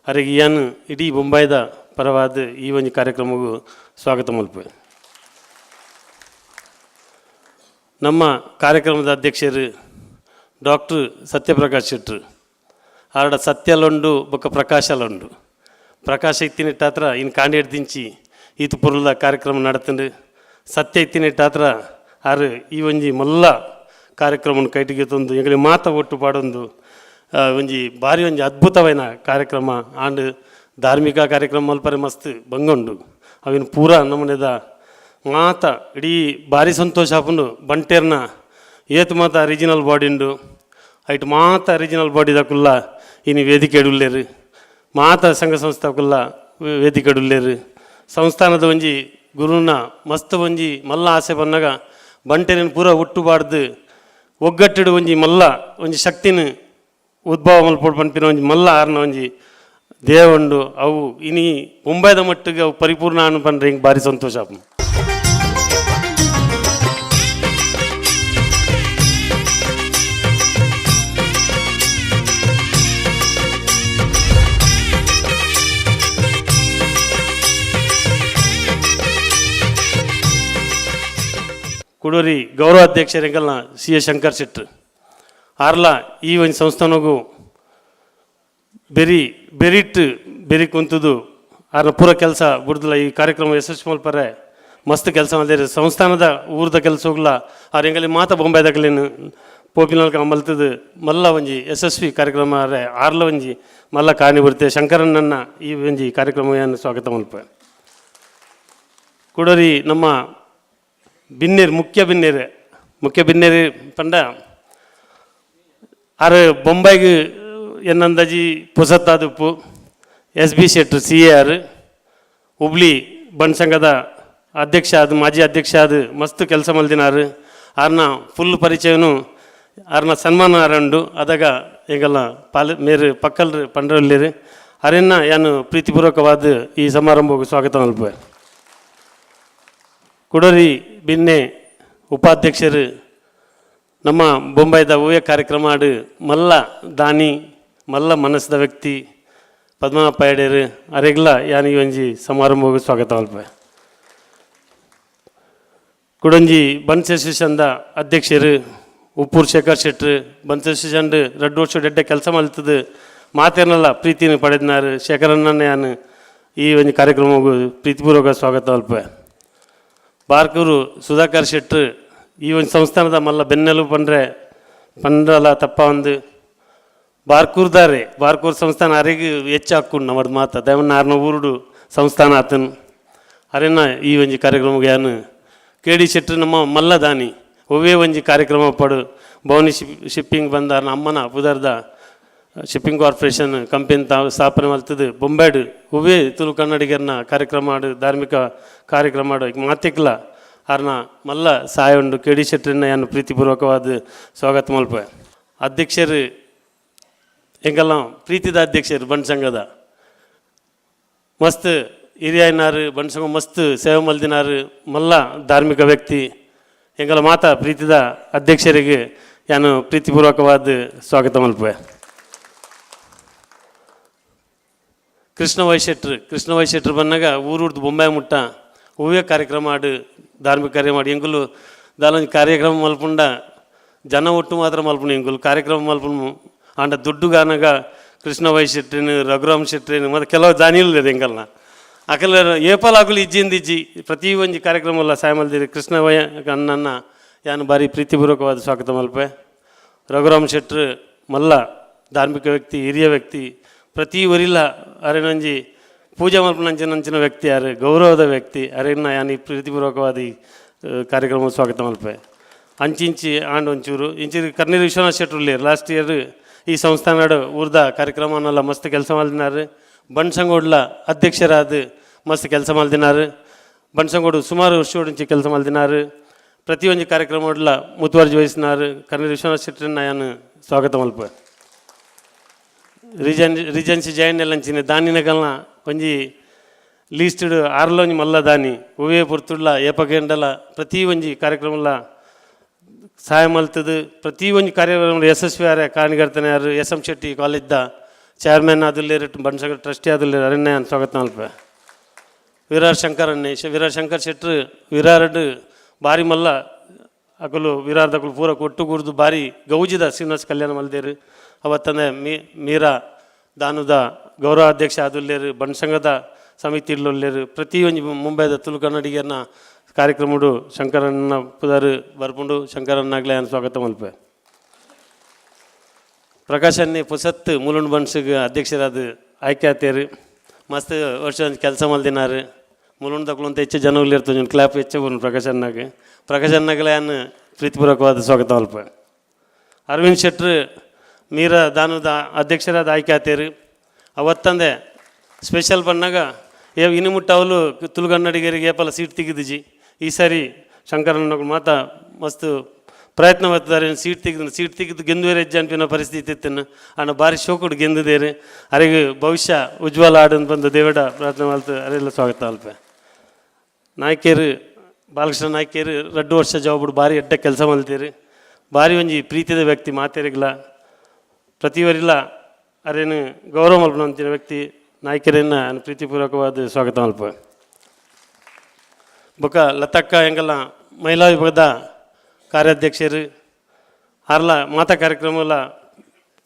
S9: ಅರೆಗೆ ಏನು ಇಡೀ ಮುಂಬೈದ ಪರವಾದ ಈ ಒಂದು ಕಾರ್ಯಕ್ರಮಕ್ಕೂ ಸ್ವಾಗತ ಮಲ್ಪೆ ನಮ್ಮ ಕಾರ್ಯಕ್ರಮದ ಅಧ್ಯಕ್ಷರು ಡಾಕ್ಟರ್ ಸತ್ಯಪ್ರಕಾಶ್ ಶೆಟ್ಟರು ಆರಡ ಸತ್ಯಲೊಂಡು ಬೊಕ್ಕ ಪ್ರಕಾಶಲೊಂಡು ಪ್ರಕಾಶ ಇತ್ತಿನಿಟ್ಟಾತ್ರ ಇನ್ನು ಕಾಂಡೇಡ್ ದಿಂಚಿ ಈತು ಪುರ್ಲದ ಕಾರ್ಯಕ್ರಮ ನಡತಂಡು ಸತ್ಯ ಇತ್ತಿನಿಟ್ಟಾತ್ರ ಆರು ಈ ಒಂಜಿ ಮಲ್ಲ ಕಾರ್ಯಕ್ರಮವನ್ನು ಕೈಟಿಗೆ ತಂದು ಎಂಗಳಿಗೆ ಮಾತ ಒಟ್ಟು ಪಾಡೊಂದು ಒಂಜಿ ಭಾರಿ ಒಂಜಿ ಅದ್ಭುತವಾದ ಕಾರ್ಯಕ್ರಮ ಆಂಡ್ ಧಾರ್ಮಿಕ ಕಾರ್ಯಕ್ರಮ ಮಲ್ಪರೆ ಮಸ್ತ್ ಬಂಗೊಂಡು ಅವಿನ ಪೂರ ನಮ್ಮನೆದ ಮಾತ ಇಡೀ ಭಾರಿ ಸಂತೋಷ ಆಪುಂಡು ಬಂಟೇರ್ನ ಏತು ಮಾತ ರೀಜನಲ್ ಬಾಡಿ ಉಂಡು ಐಟ್ ಮಾತ ರೀಜನಲ್ ಬಾಡಿದಕ್ಕುಲ್ಲ ಇನ್ನು ವೇದಿಕೆ ಇಡುಲ್ಲೇರು ಮಾತ ಸಂಘ ಸಂಸ್ಥಾಕ್ಕುಲ್ಲ ವೇದಿಕೆ ಇಡುಲ್ಲೇರು ಸಂಸ್ಥಾನದ ಒಂಜಿ ಗುರುನ ಮಸ್ತ್ ಒಂಜಿ ಮಲ್ಲ ಆಸೆ ಬಂದಾಗ ಬಂಟೇರಿನ ಪೂರ ಹುಟ್ಟುಬಾರ್ದು ಒಗ್ಗಟ್ಟಿಡು ಒಂಜಿ ಮಲ್ಲ ಒಂಜಿ ಶಕ್ತಿನ ಉದ್ಭವ ಮಲ್ಪೊಡು ಪನ್ಪಿನ ಒಂಜಿ ಮಲ್ಲ ಆರ್ನ ಒಂಜಿ ದೇವಂಡು ಅವು ಇನಿ ಮುಂಬೈದ ಮಟ್ಟಿಗೆ ಅವು ಪರಿಪೂರ್ಣ ಅನ್ನು ಪಂಡ್ರೆ ಹಿಂಗೆ ಭಾರಿ ಸಂತೋಷ ಆಪು ಕುಡೂರಿ ಗೌರವ ಅಧ್ಯಕ್ಷರಿಂಗಲ್ನ ಸಿ ಎ ಶಂಕರ್ ಶೆಟ್ರು ಆರ್ಲ ಈ ಒಂದು ಸಂಸ್ಥಾನಗೂ ಬೆರಿ ಕುಂತದು ಆರ್ನ ಪೂರ ಕೆಲಸ ಬಿಡ್ದಲ್ಲ ಈ ಕಾರ್ಯಕ್ರಮ ಯಶಸ್ವಿ ಮಲ್ಪರೆ ಮಸ್ತ್ ಕೆಲಸ ಮಾಡಿದ್ರೆ ಸಂಸ್ಥಾನದ ಊರದ ಕೆಲಸ ಹೋಗ್ಲ ಅವ್ರ ಹೆಂಗಲ್ಲಿ ಮಾತ ಬೊಂಬೈದಾಗಲೇನು ಪೋಪಿನಾಲ್ಕ ಮಲ್ತದು ಮಲ್ಲ ಒಂಜಿ ಯಶಸ್ವಿ ಕಾರ್ಯಕ್ರಮ ಆರ್ಲ ಒಂಜಿ ಮಲ್ಲ ಕಾಣಿ ಬರುತ್ತೆ ಶಂಕರಣ್ಣನ ಈ ಒಂಜಿ ಕಾರ್ಯಕ್ರಮವನ್ನು ಸ್ವಾಗತ ಮಲ್ಪ ಕುಡರಿ ನಮ್ಮ ಬಿನ್ನೇರು ಮುಖ್ಯ ಬಿನ್ನೇರು ಪಂಡ ಆರು ಬೊಂಬೈಗೆ ಎನ್ನಂದಾಜಿ ಪುಸತ್ತಾದುಪ್ಪು SB ಶೆಟ್ರು CAR ಹುಬ್ಳಿ ಬಣ್ ಸಂಘದ ಅಧ್ಯಕ್ಷ ಮಾಜಿ ಅಧ್ಯಕ್ಷ ಮಸ್ತ್ ಕೆಲಸ ಮಲ್ದಿನಾರು ಆರ್ನ ಫುಲ್ ಪರಿಚಯನು ಆರ್ನ ಸನ್ಮಾನ ಆರಂಡು ಅದಾಗ ಈಗೆಲ್ಲ ಮೇರು ಪಕ್ಕಲ್ರು ಪಂಡ್ರಲ್ಲಿರು ಅರೆನ್ನ ಯಾನು ಪ್ರೀತಿಪೂರ್ವಕವಾದ ಈ ಸಮಾರಂಭಕ್ಕೆ ಸ್ವಾಗತ ಮಲ್ಪ ಕುಡರಿ ಬಿನ್ನೆ ಉಪಾಧ್ಯಕ್ಷರು ನಮ್ಮ ಬೊಂಬೈದ ಹೂವೆ ಕಾರ್ಯಕ್ರಮ ಆಡು ಮಲ್ಲ ದಾನಿ ಮಲ್ಲ ಮನಸ್ಸದ ವ್ಯಕ್ತಿ ಪದ್ಮನಾಭ ಪೈಡೇರು ಅರೆಗ್ಲ ಯಾನಿ ಒಂಜಿ ಸಮಾರಂಭಕ್ಕೆ ಸ್ವಾಗತ ಮಲ್ಪ ಕುಡಂಜಿ ಬನ್ಸೆಸಂದ ಅಧ್ಯಕ್ಷರು ಉಪ್ಪೂರು ಶೇಖರ್ ಶೆಟ್ರು ಬನ್ಸೆಸಂಡ್ 2 ವರ್ಷ ಡೆಡ್ಡೆ ಕೆಲಸ ಮಲ್ತದು ಮಾತೇನಲ್ಲ ಪ್ರೀತಿನ ಪಡೆದಿನಾರು ಶೇಖರನ್ನ ಯಾನು ಈ ಒಂದು ಕಾರ್ಯಕ್ರಮಕ್ಕೂ ಪ್ರೀತಿಪೂರ್ವಕ ಸ್ವಾಗತ ಮಲ್ಪ ಬಾರ್ಕೂರು ಸುಧಾಕರ್ ಶೆಟ್ರು ಈ ಒಂದು ಸಂಸ್ಥಾನದ ಮಲ್ಲ ಬೆನ್ನೆಲುಬು ಪಂಡ್ರಲ್ಲ ತಪ್ಪ ಒಂದು ಬಾರ್ಕೂರು ಸಂಸ್ಥಾನ ಅರೆಗೆ ಹೆಚ್ಚು ಹಾಕೊಂಡು ನಮ್ಮದು ಮಾತ ದೇವನ್ನ 600 ಸಂಸ್ಥಾನ ಆತನು ಅರೆನ್ನ ಈ ಒಂಜಿ ಕಾರ್ಯಕ್ರಮಕ್ಕೆ ಯಾನು KD ಶೆಟ್ರು ನಮ್ಮ ಮಲ್ಲ ದಾನಿ ಒವ್ವೇ ಒಂಜಿ ಕಾರ್ಯಕ್ರಮ ಪಡು ಭವನಿ ಶಿಪ್ಪಿಂಗ್ ಬಂದ ಅಮ್ಮನ ಪುದರ್ದ ಶಿಪ್ಪಿಂಗ್ ಕಾರ್ಪೊರೇಷನ್ ಕಂಪನಿ ಸ್ಥಾಪನೆ ಮಾಡ್ತದೆ ಬೊಂಬೈಡು ಒವ್ವೇ ತುಳು ಕನ್ನಡಿಗರನ್ನ ಕಾರ್ಯಕ್ರಮ ಆಡು ಧಾರ್ಮಿಕ ಕಾರ್ಯಕ್ರಮ ಆಡು ಮಾತಿಕ್ಲ ಆರ್ನ ಮಲ್ಲ ಸಹಾಯ ಉಂಡು KD ಶೆಟ್ರನ್ನ ಯಾನು ಪ್ರೀತಿಪೂರ್ವಕವಾದ ಸ್ವಾಗತ ಮಲ್ಪ ಅಧ್ಯಕ್ಷರು ಎಂಗೆಲ್ಲ ಪ್ರೀತಿದ ಅಧ್ಯಕ್ಷರು ಬಣ್ ಸಂಘದ ಮಸ್ತ್ ಹಿರಿಯನಾರು ಬಣ್ ಸಂಘ ಮಸ್ತ್ ಸೇವೆ ಮಲ್ದಿನಾರು ಮಲ್ಲ ಧಾರ್ಮಿಕ ವ್ಯಕ್ತಿ ಎಂಗೆಲ್ಲ ಮಾತಾ ಪ್ರೀತಿದ ಅಧ್ಯಕ್ಷರಿಗೆ ಯಾನು ಪ್ರೀತಿಪೂರ್ವಕವಾದ ಸ್ವಾಗತ ಮಲ್ಪ ಕೃಷ್ಣ ವೈ ಶೆಟ್ರು ಬಂದಾಗ ಊರುಡ್ದು ಬೊಂಬಾಯಿ ಮುಟ್ಟ ಹೂವೇ ಕಾರ್ಯಕ್ರಮ ಆಡು ಧಾರ್ಮಿಕ ಕಾರ್ಯ ಮಾಡಿ ಎಂಗುಲು ದಾಲೊಂದು ಕಾರ್ಯಕ್ರಮ ಮಲ್ಪುಂಡ ಜನ ಒಟ್ಟು ಮಾತ್ರ ಮಲ್ಪುಣ ಎಂಗುಲು ಕಾರ್ಯಕ್ರಮ ಮಲ್ಪುಣ ಆಂಡ ದುಡ್ಡುಗಾನಾಗ ಕೃಷ್ಣ ವೈ ಶೆಟ್ರಿನ ರಘುರಾಮ್ ಶೆಟ್ರಿನ ಮತ್ತು ಕೆಲವು ಜಾನಿಲ್ಲ ಎಂಗಲ್ನ ಅಕಲ ಏಪಲಾಗುಲು ಇಜ್ಜಿ ಪ್ರತಿ ಒಂಜಿ ಕಾರ್ಯಕ್ರಮ ಸಹಾಯ ಮಲ್ದಿರಿ ಕೃಷ್ಣ ವೈ ಅಣ್ಣನ ಯಾನು ಬಾರಿ ಪ್ರೀತಿಪೂರ್ವಕವಾದ ಸ್ವಾಗತ ಮಲ್ಪೆ ರಘುರಾಮ್ ಶೆಟ್ರು ಮಲ್ಲ ಧಾರ್ಮಿಕ ವ್ಯಕ್ತಿ ಹಿರಿಯ ವ್ಯಕ್ತಿ ಪ್ರತಿ ಊರಿಲ್ಲ ಅರೆನಂಜಿ ಪೂಜೆ ಮಲ್ಪನಂಚಿನ ವ್ಯಕ್ತಿ ಯಾರು ಗೌರವದ ವ್ಯಕ್ತಿ ಅರೆನ್ನ ಯಾನು ಈ ಪ್ರೀತಿಪೂರ್ವಕವಾದ ಈ ಕಾರ್ಯಕ್ರಮ ಸ್ವಾಗತ ಮಲ್ಪೆ ಅಂಚಿಂಚಿ ಆಂಡ್ ಒಂಚೂರು ಇಂಚಿ ಕರ್ನೀರು ವಿಶ್ವನಾಥ್ ಶೆಟ್ರು ಲಾಸ್ಟ್ ಇಯರ್ ಈ ಸಂಸ್ಥಾನ ಊರ್ದ ಕಾರ್ಯಕ್ರಮನೆಲ್ಲ ಮಸ್ತ್ ಕೆಲಸ ಮಲ್ದಿನಾರು ಬಣ್ ಸಂಗೋಡ್ಲ ಅಧ್ಯಕ್ಷರಾದ ಮಸ್ತ್ ಕೆಲಸ ಮಲ್ದಿನಾರು ಬಣ್ ಸಂಗೋಡು ಸುಮಾರು ವರ್ಷ ಕೆಲಸ ಮಲ್ದಿನಾರು ಪ್ರತಿಯೊಂದು ಕಾರ್ಯಕ್ರಮ ಮುತುವರ್ಜಿ ವಹಿಸಿನಾರು ಕರ್ನೀರು ವಿಶ್ವನಾಥ್ ಶೆಟ್ರನ್ನ ಯಾನು ಸ್ವಾಗತ ಮಲ್ಪ ರಿಜೆನ್ಸಿ ಜಾಯಿನ್ ಎಲ್ಲಂಚಿನ ದಾನಿನಗಲ್ನ ಒಂಜಿ ಲೀಸ್ಟಡ್ ಆರ್ಲೊಂಜಿ ಮಲ್ಲ ದಾನಿ ಹೂವೇ ಪುರ್ತುಡ್ಲ ಏಪಗೆಂಡಲ ಪ್ರತಿ ಒಂಜಿ ಕಾರ್ಯಕ್ರಮ ಸಹಾಯ ಮಲ್ತದು ಪ್ರತಿ ಒಂಜಿ ಕಾರ್ಯಕ್ರಮ ಯಶಸ್ವಿ ಆರೆ ಕಾರಣಗರ್ತನೆ ಯಾರು SM ಶೆಟ್ಟಿ ಕಾಲೇಜ್ದ ಚೇರ್ಮನ್ ಆದುಲ್ಲೇರು ಬಣ್ ಸಂಘ ಟ್ರಸ್ಟಿ ಆದುಲ್ಲೇರು ಅರಣ್ಯ ಸ್ವಾಗತ ಮಲ್ಪ ವಿರಾರ್ ಶಂಕರ್ ಶೆಟ್ರು ವಿರಾರ್ಡ್ ಬಾರಿ ಮಲ್ಲ ಅಕಲು ವಿರಾರ್ದಕಲು ಪೂರ ಕೊಟ್ಟು ಕೂರ್ದು ಬಾರಿ ಗೌಜಿದ ಶ್ರೀನಿವಾಸ ಕಲ್ಯಾಣ ಮಲ್ದೇರು ಅವತ್ತಂದೆ ಮೀರಾ ದಾನುದ ಗೌರವ ಅಧ್ಯಕ್ಷ ಆದುಲ್ಲೇರು ಬಣ್ ಸಂಘದ ಸಮಿತಿ ಇಲ್ಲೊಲ್ಲೇರು ಪ್ರತಿ ಒಂಜಿ ಮುಂಬೈದ ತುಳು ಕನ್ನಡಿಗರನ್ನ ಕಾರ್ಯಕ್ರಮಡು ಶಂಕರನ್ನ ಪುದರ್ ಬರ್ಪುಂಡು ಶಂಕರನ್ನಾಗಲೇ ಸ್ವಾಗತ ಮಲ್ಪೆ ಪ್ರಕಾಶನ್ನೇ ಪುಸತ್ ಮೂಲುಂಡು ಬಣ್ಸಿಗೆ ಅಧ್ಯಕ್ಷರಾದ ಆಯ್ಕೆ ಆತೇರು ಮಸ್ತ್ ವರ್ಷ ಕೆಲಸ ಮಲ್ದಿನಾರು ಮೂಲುಂಡು ತಗೊಳ್ಳಂತ ಹೆಚ್ಚು ಜನಗಳಿರ್ತದೆ ಕ್ಲಾಪ್ ಹೆಚ್ಚು ಬರೋನು ಪ್ರಕಾಶನ್ನಾಗಲೇ ಯಾನು ಪ್ರೀತಿಪೂರ್ವಕವಾದ ಸ್ವಾಗತ ಮಲ್ಪೆ ಅರವಿಂದ್ ಶೆಟ್ರು ಮೀರಾ ದಾನದ ಅಧ್ಯಕ್ಷರಾದ ಆಯ್ಕೆ ಆತೇರು ಅವತ್ತಂದೆ ಸ್ಪೆಷಲ್ ಬಂದಾಗ ಇನ್ನು ಮುಟ್ಟ ಅವಲು ತುಳುಗನ್ನಡಿಗರಿಗೆ ಏಪಲ ಸೀಟ್ ತೆಗೆದಿಜಿ ಈ ಸಾರಿ ಶಂಕರನ್ನ ಮಾತ ಮಸ್ತ್ ಪ್ರಯತ್ನ ಮಾಡ್ತಿದ್ದಾರೆ ಸೀಟ್ ತೆಗೆದು ಗೆಂದುವರೆ ಹೆಜ್ಜೆ ಅನ್ಪಿನ ಪರಿಸ್ಥಿತಿ ಇತ್ತನ್ನು ಅಣ್ಣ ಭಾರಿ ಶೋಕುಡು ಗೆಂದಿದ್ದೇನೆ ಅರೆಗೆ ಭವಿಷ್ಯ ಉಜ್ವಲ ಆಡನ್ನು ಬಂದು ದೇವಡ ಪ್ರಾರ್ಥನೆ ಮಾಡ್ತು ಅರೆಲ್ಲ ಸ್ವಾಗತ ಅಲ್ಪ ನಾಯ್ಕೇರು ಬಾಲಕೃಷ್ಣ ನಾಯ್ಕೇರು 2 ವರ್ಷ ಜಾಬ್ಬಿಡು ಭಾರಿ ಎಡ್ಡ ಕೆಲಸ ಮಲ್ತೀರಿ ಭಾರಿ ಒಂಜಿ ಪ್ರೀತಿದ ವ್ಯಕ್ತಿ ಮಾತೇರಿಗಿಲ್ಲ ಪ್ರತಿವರಿಲ್ಲ ಅರೇನು ಗೌರವ ಮಲ್ಪನ ಅಂತಿನ ವ್ಯಕ್ತಿ ನಾಯ್ಕರನ್ನ ಪ್ರೀತಿಪೂರ್ವಕವಾದ ಸ್ವಾಗತ ಮಲ್ಪ ಬೊಕ್ಕ ಲತಕ್ಕ ಹೆಂಗಲ್ಲ ಮಹಿಳಾ ವಿಭಾಗದ ಕಾರ್ಯಾಧ್ಯಕ್ಷರು ಆರ್ಲ ಮಾತಾ ಕಾರ್ಯಕ್ರಮ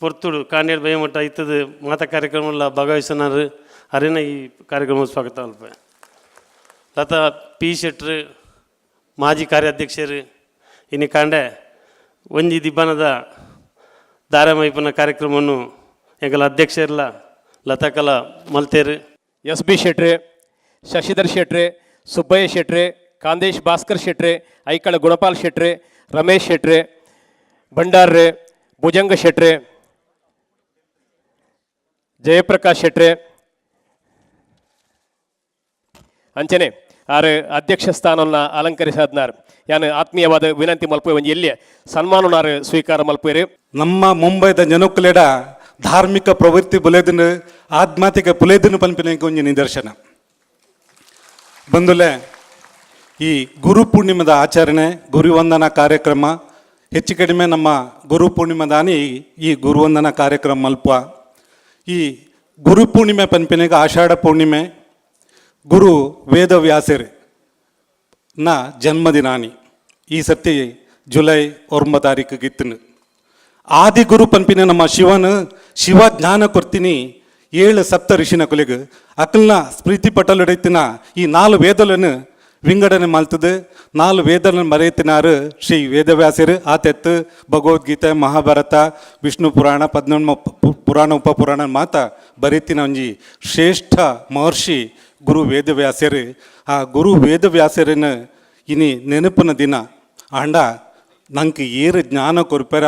S9: ಪೊರ್ತುಡು ಕಾಂಡೇಡ್ ಬೈಮಟ್ಟ ಇತ್ತದ ಮಾತಾ ಕಾರ್ಯಕ್ರಮ ಭಾಗವಹಿಸನಾರು ಅರೇನ ಈ ಕಾರ್ಯಕ್ರಮ ಸ್ವಾಗತ ಅಲ್ಪ ಲತಾ P ಶೆಟ್ರು ಮಾಜಿ ಕಾರ್ಯಾಧ್ಯಕ್ಷರು ಇನ್ನು ಕಾಂಡೆ ಒಂಜಿ ದಿಬ್ಬನದ ಧಾರಾವಾಹಿಪನ ಕಾರ್ಯಕ್ರಮವನ್ನು ಎಂಕಲ ಅಧ್ಯಕ್ಷರಲ್ಲ ಲತಾಕಲ ಮಲ್ತೇರು.
S7: ಎಸ್ ಬಿ ಶೆಟ್ರೆ, ಶಶಿಧರ್ ಶೆಟ್ರೆ, ಸುಬ್ಬಯ್ಯ ಶೆಟ್ರೆ, ಕಾಂದೇಶ್ ಭಾಸ್ಕರ್ ಶೆಟ್ರೆ, ಐಕಳ ಗುಣಪಾಲ್ ಶೆಟ್ರೆ, ರಮೇಶ್ ಶೆಟ್ರೆ, ಭಂಡಾರ್ರೆ, ಭುಜಂಗ ಶೆಟ್ರೆ, ಜಯಪ್ರಕಾಶ್ ಶೆಟ್ರೆ ಅಂಚನೆ ಆರು ಅಧ್ಯಕ್ಷ ಸ್ಥಾನವನ್ನು ಅಲಂಕರಿಸಿದ್ನಾರು. ಯಾನು ಆತ್ಮೀಯವಾದ ವಿನಂತಿ ಮಲ್ಪೆ ಒಂದು ಎಲ್ಲಿ ಸನ್ಮಾನನಾರು ಸ್ವೀಕಾರ ಮಲ್ಪೇರು.
S10: ನಮ್ಮ ಮುಂಬೈದ ಜನಕ್ಕುಲೆಡ ಧಾರ್ಮಿಕ ಪ್ರವೃತ್ತಿ ಬುಲೆದನು ಆಧ್ಯಾತ್ಮಿಕ ಪುಲೆದನು ಪಂಪಿನ ಒಂಜಿ ನಿದರ್ಶನ ಬಂದುಲೆ ಈ ಗುರು ಪೂರ್ಣಿಮದ ಆಚರಣೆ, ಗುರುವಂದನಾ ಕಾರ್ಯಕ್ರಮ ಹೆಚ್ಚು ಕಡಿಮೆ ನಮ್ಮ ಗುರು ಪೂರ್ಣಿಮದಾನಿ ಈ ಗುರುವಂದನಾ ಕಾರ್ಯಕ್ರಮ ಮಲ್ಪ. ಈ ಗುರು ಪೂರ್ಣಿಮೆ ಪಂಪಿನಿಗೆ ಆಷಾಢ ಪೂರ್ಣಿಮೆ ಗುರು ವೇದವ್ಯಾಸರು ನ ಜನ್ಮದಿನಾನಿ ಈ ಸರ್ತಿ ಜುಲೈ 9 ತಾರೀಕಿಗೆ ಇತ್ತನು. ಆದಿ ಗುರು ಪಂಪಿನ ನಮ್ಮ ಶಿವ ಜ್ಞಾನ ಕೊರ್ತೀನಿ 7 ಸಪ್ತ ಋಷಿನ ಕೊಲೆಗೆ ಅಕಲ್ನ ಸ್ಮೃತಿ ಪಟಲ್ ಹಿಡಿತಿನ ಈ 4 ವೇದలను ವಿಂಗಡಣೆ ಮಾಡ್ತದೆ. 4 ವೇದలను ಮರೆಯುತ್ತಿನಾರು ಶ್ರೀ ವೇದವ್ಯಾಸರು. ಆತೆತ್ತು ಭಗವದ್ಗೀತೆ, ಮಹಾಭಾರತ, ವಿಷ್ಣು ಪುರಾಣ, 14 ಪುರಾಣ ಉಪಪುರಾಣ ಮಾತ ಬರೀತಿನ ಒಂಜಿ ಶ್ರೇಷ್ಠ ಮಹರ್ಷಿ ಗುರು ವೇದವ್ಯಾಸರು. ಆ ಗುರು ವೇದವ್ಯಾಸರಿನ ಇನಿ ನೆನಪಿನ ದಿನ ಆಂಡ ನಂಗೆ ಏರು ಜ್ಞಾನ ಕೊರ್ಪೆರ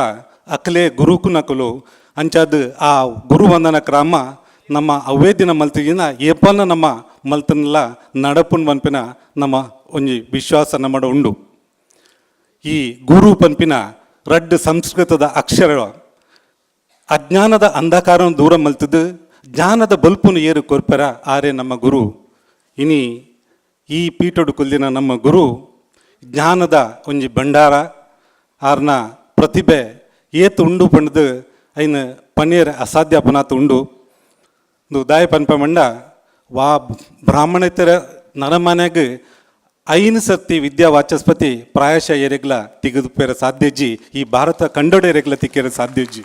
S10: ಅಕಲೇ ಗುರುಕು ನಕಲು ಅಂಚಾದ ಆ ಗುರುವಂದನ ಕ್ರಮ ನಮ್ಮ ಅವೇ ದಿನ ಮಲ್ತಿಗಿನ ಏಪನ ನಮ್ಮ ಮಲ್ತನೆಲ್ಲ ನಡಪುನ್ ಪನ್ಪಿನ ನಮ್ಮ ಒಂಜಿ ವಿಶ್ವಾಸ ನಮ್ಮಡ ಉಂಡು. ಈ ಗುರು ಪನ್ಪಿನ ರಡ್ಡು ಸಂಸ್ಕೃತದ ಅಕ್ಷರ ಅಜ್ಞಾನದ ಅಂಧಕಾರವನ್ನು ದೂರ ಮಲ್ತದ್ದು ಜ್ಞಾನದ ಬಲ್ಪುನು ಏರು ಕೊರ್ಪೆರ ಆರೇ ನಮ್ಮ ಗುರು. ಇನಿ ಈ ಪೀಠಡು ಕುಲ್ದಿನ ನಮ್ಮ ಗುರು ಜ್ಞಾನದ ಒಂಜಿ ಭಂಡಾರ ಆರ್ನ ಪ್ರತಿಭೆ ಏತು ಉಂಡು ಪಂಡದು ಐನ ಪನ್ನೀರ್ ಅಸಾಧ್ಯ ಪನಾತ ಉಂಡು. ದಾಯ ಪನ್ಪ ಮಂಡ ವಾ ಬ್ರಾಹ್ಮಣೇತರ ನರಮನೆಗ 5 ಸರ್ತಿ ವಿದ್ಯಾ ವಾಚಸ್ಪತಿ ಪ್ರಾಯಶಃ ಎರೆಗ್ಲ ತೆಗೆದುಪೇರ ಸಾಧ್ಯಜ್ಜಿ ಈ ಭಾರತ ಕಂಡೋಡೆ ಎರೆಗ್ಲ ತಿಕ್ಕೇರ ಸಾಧ್ಯಜ್ಜಿ.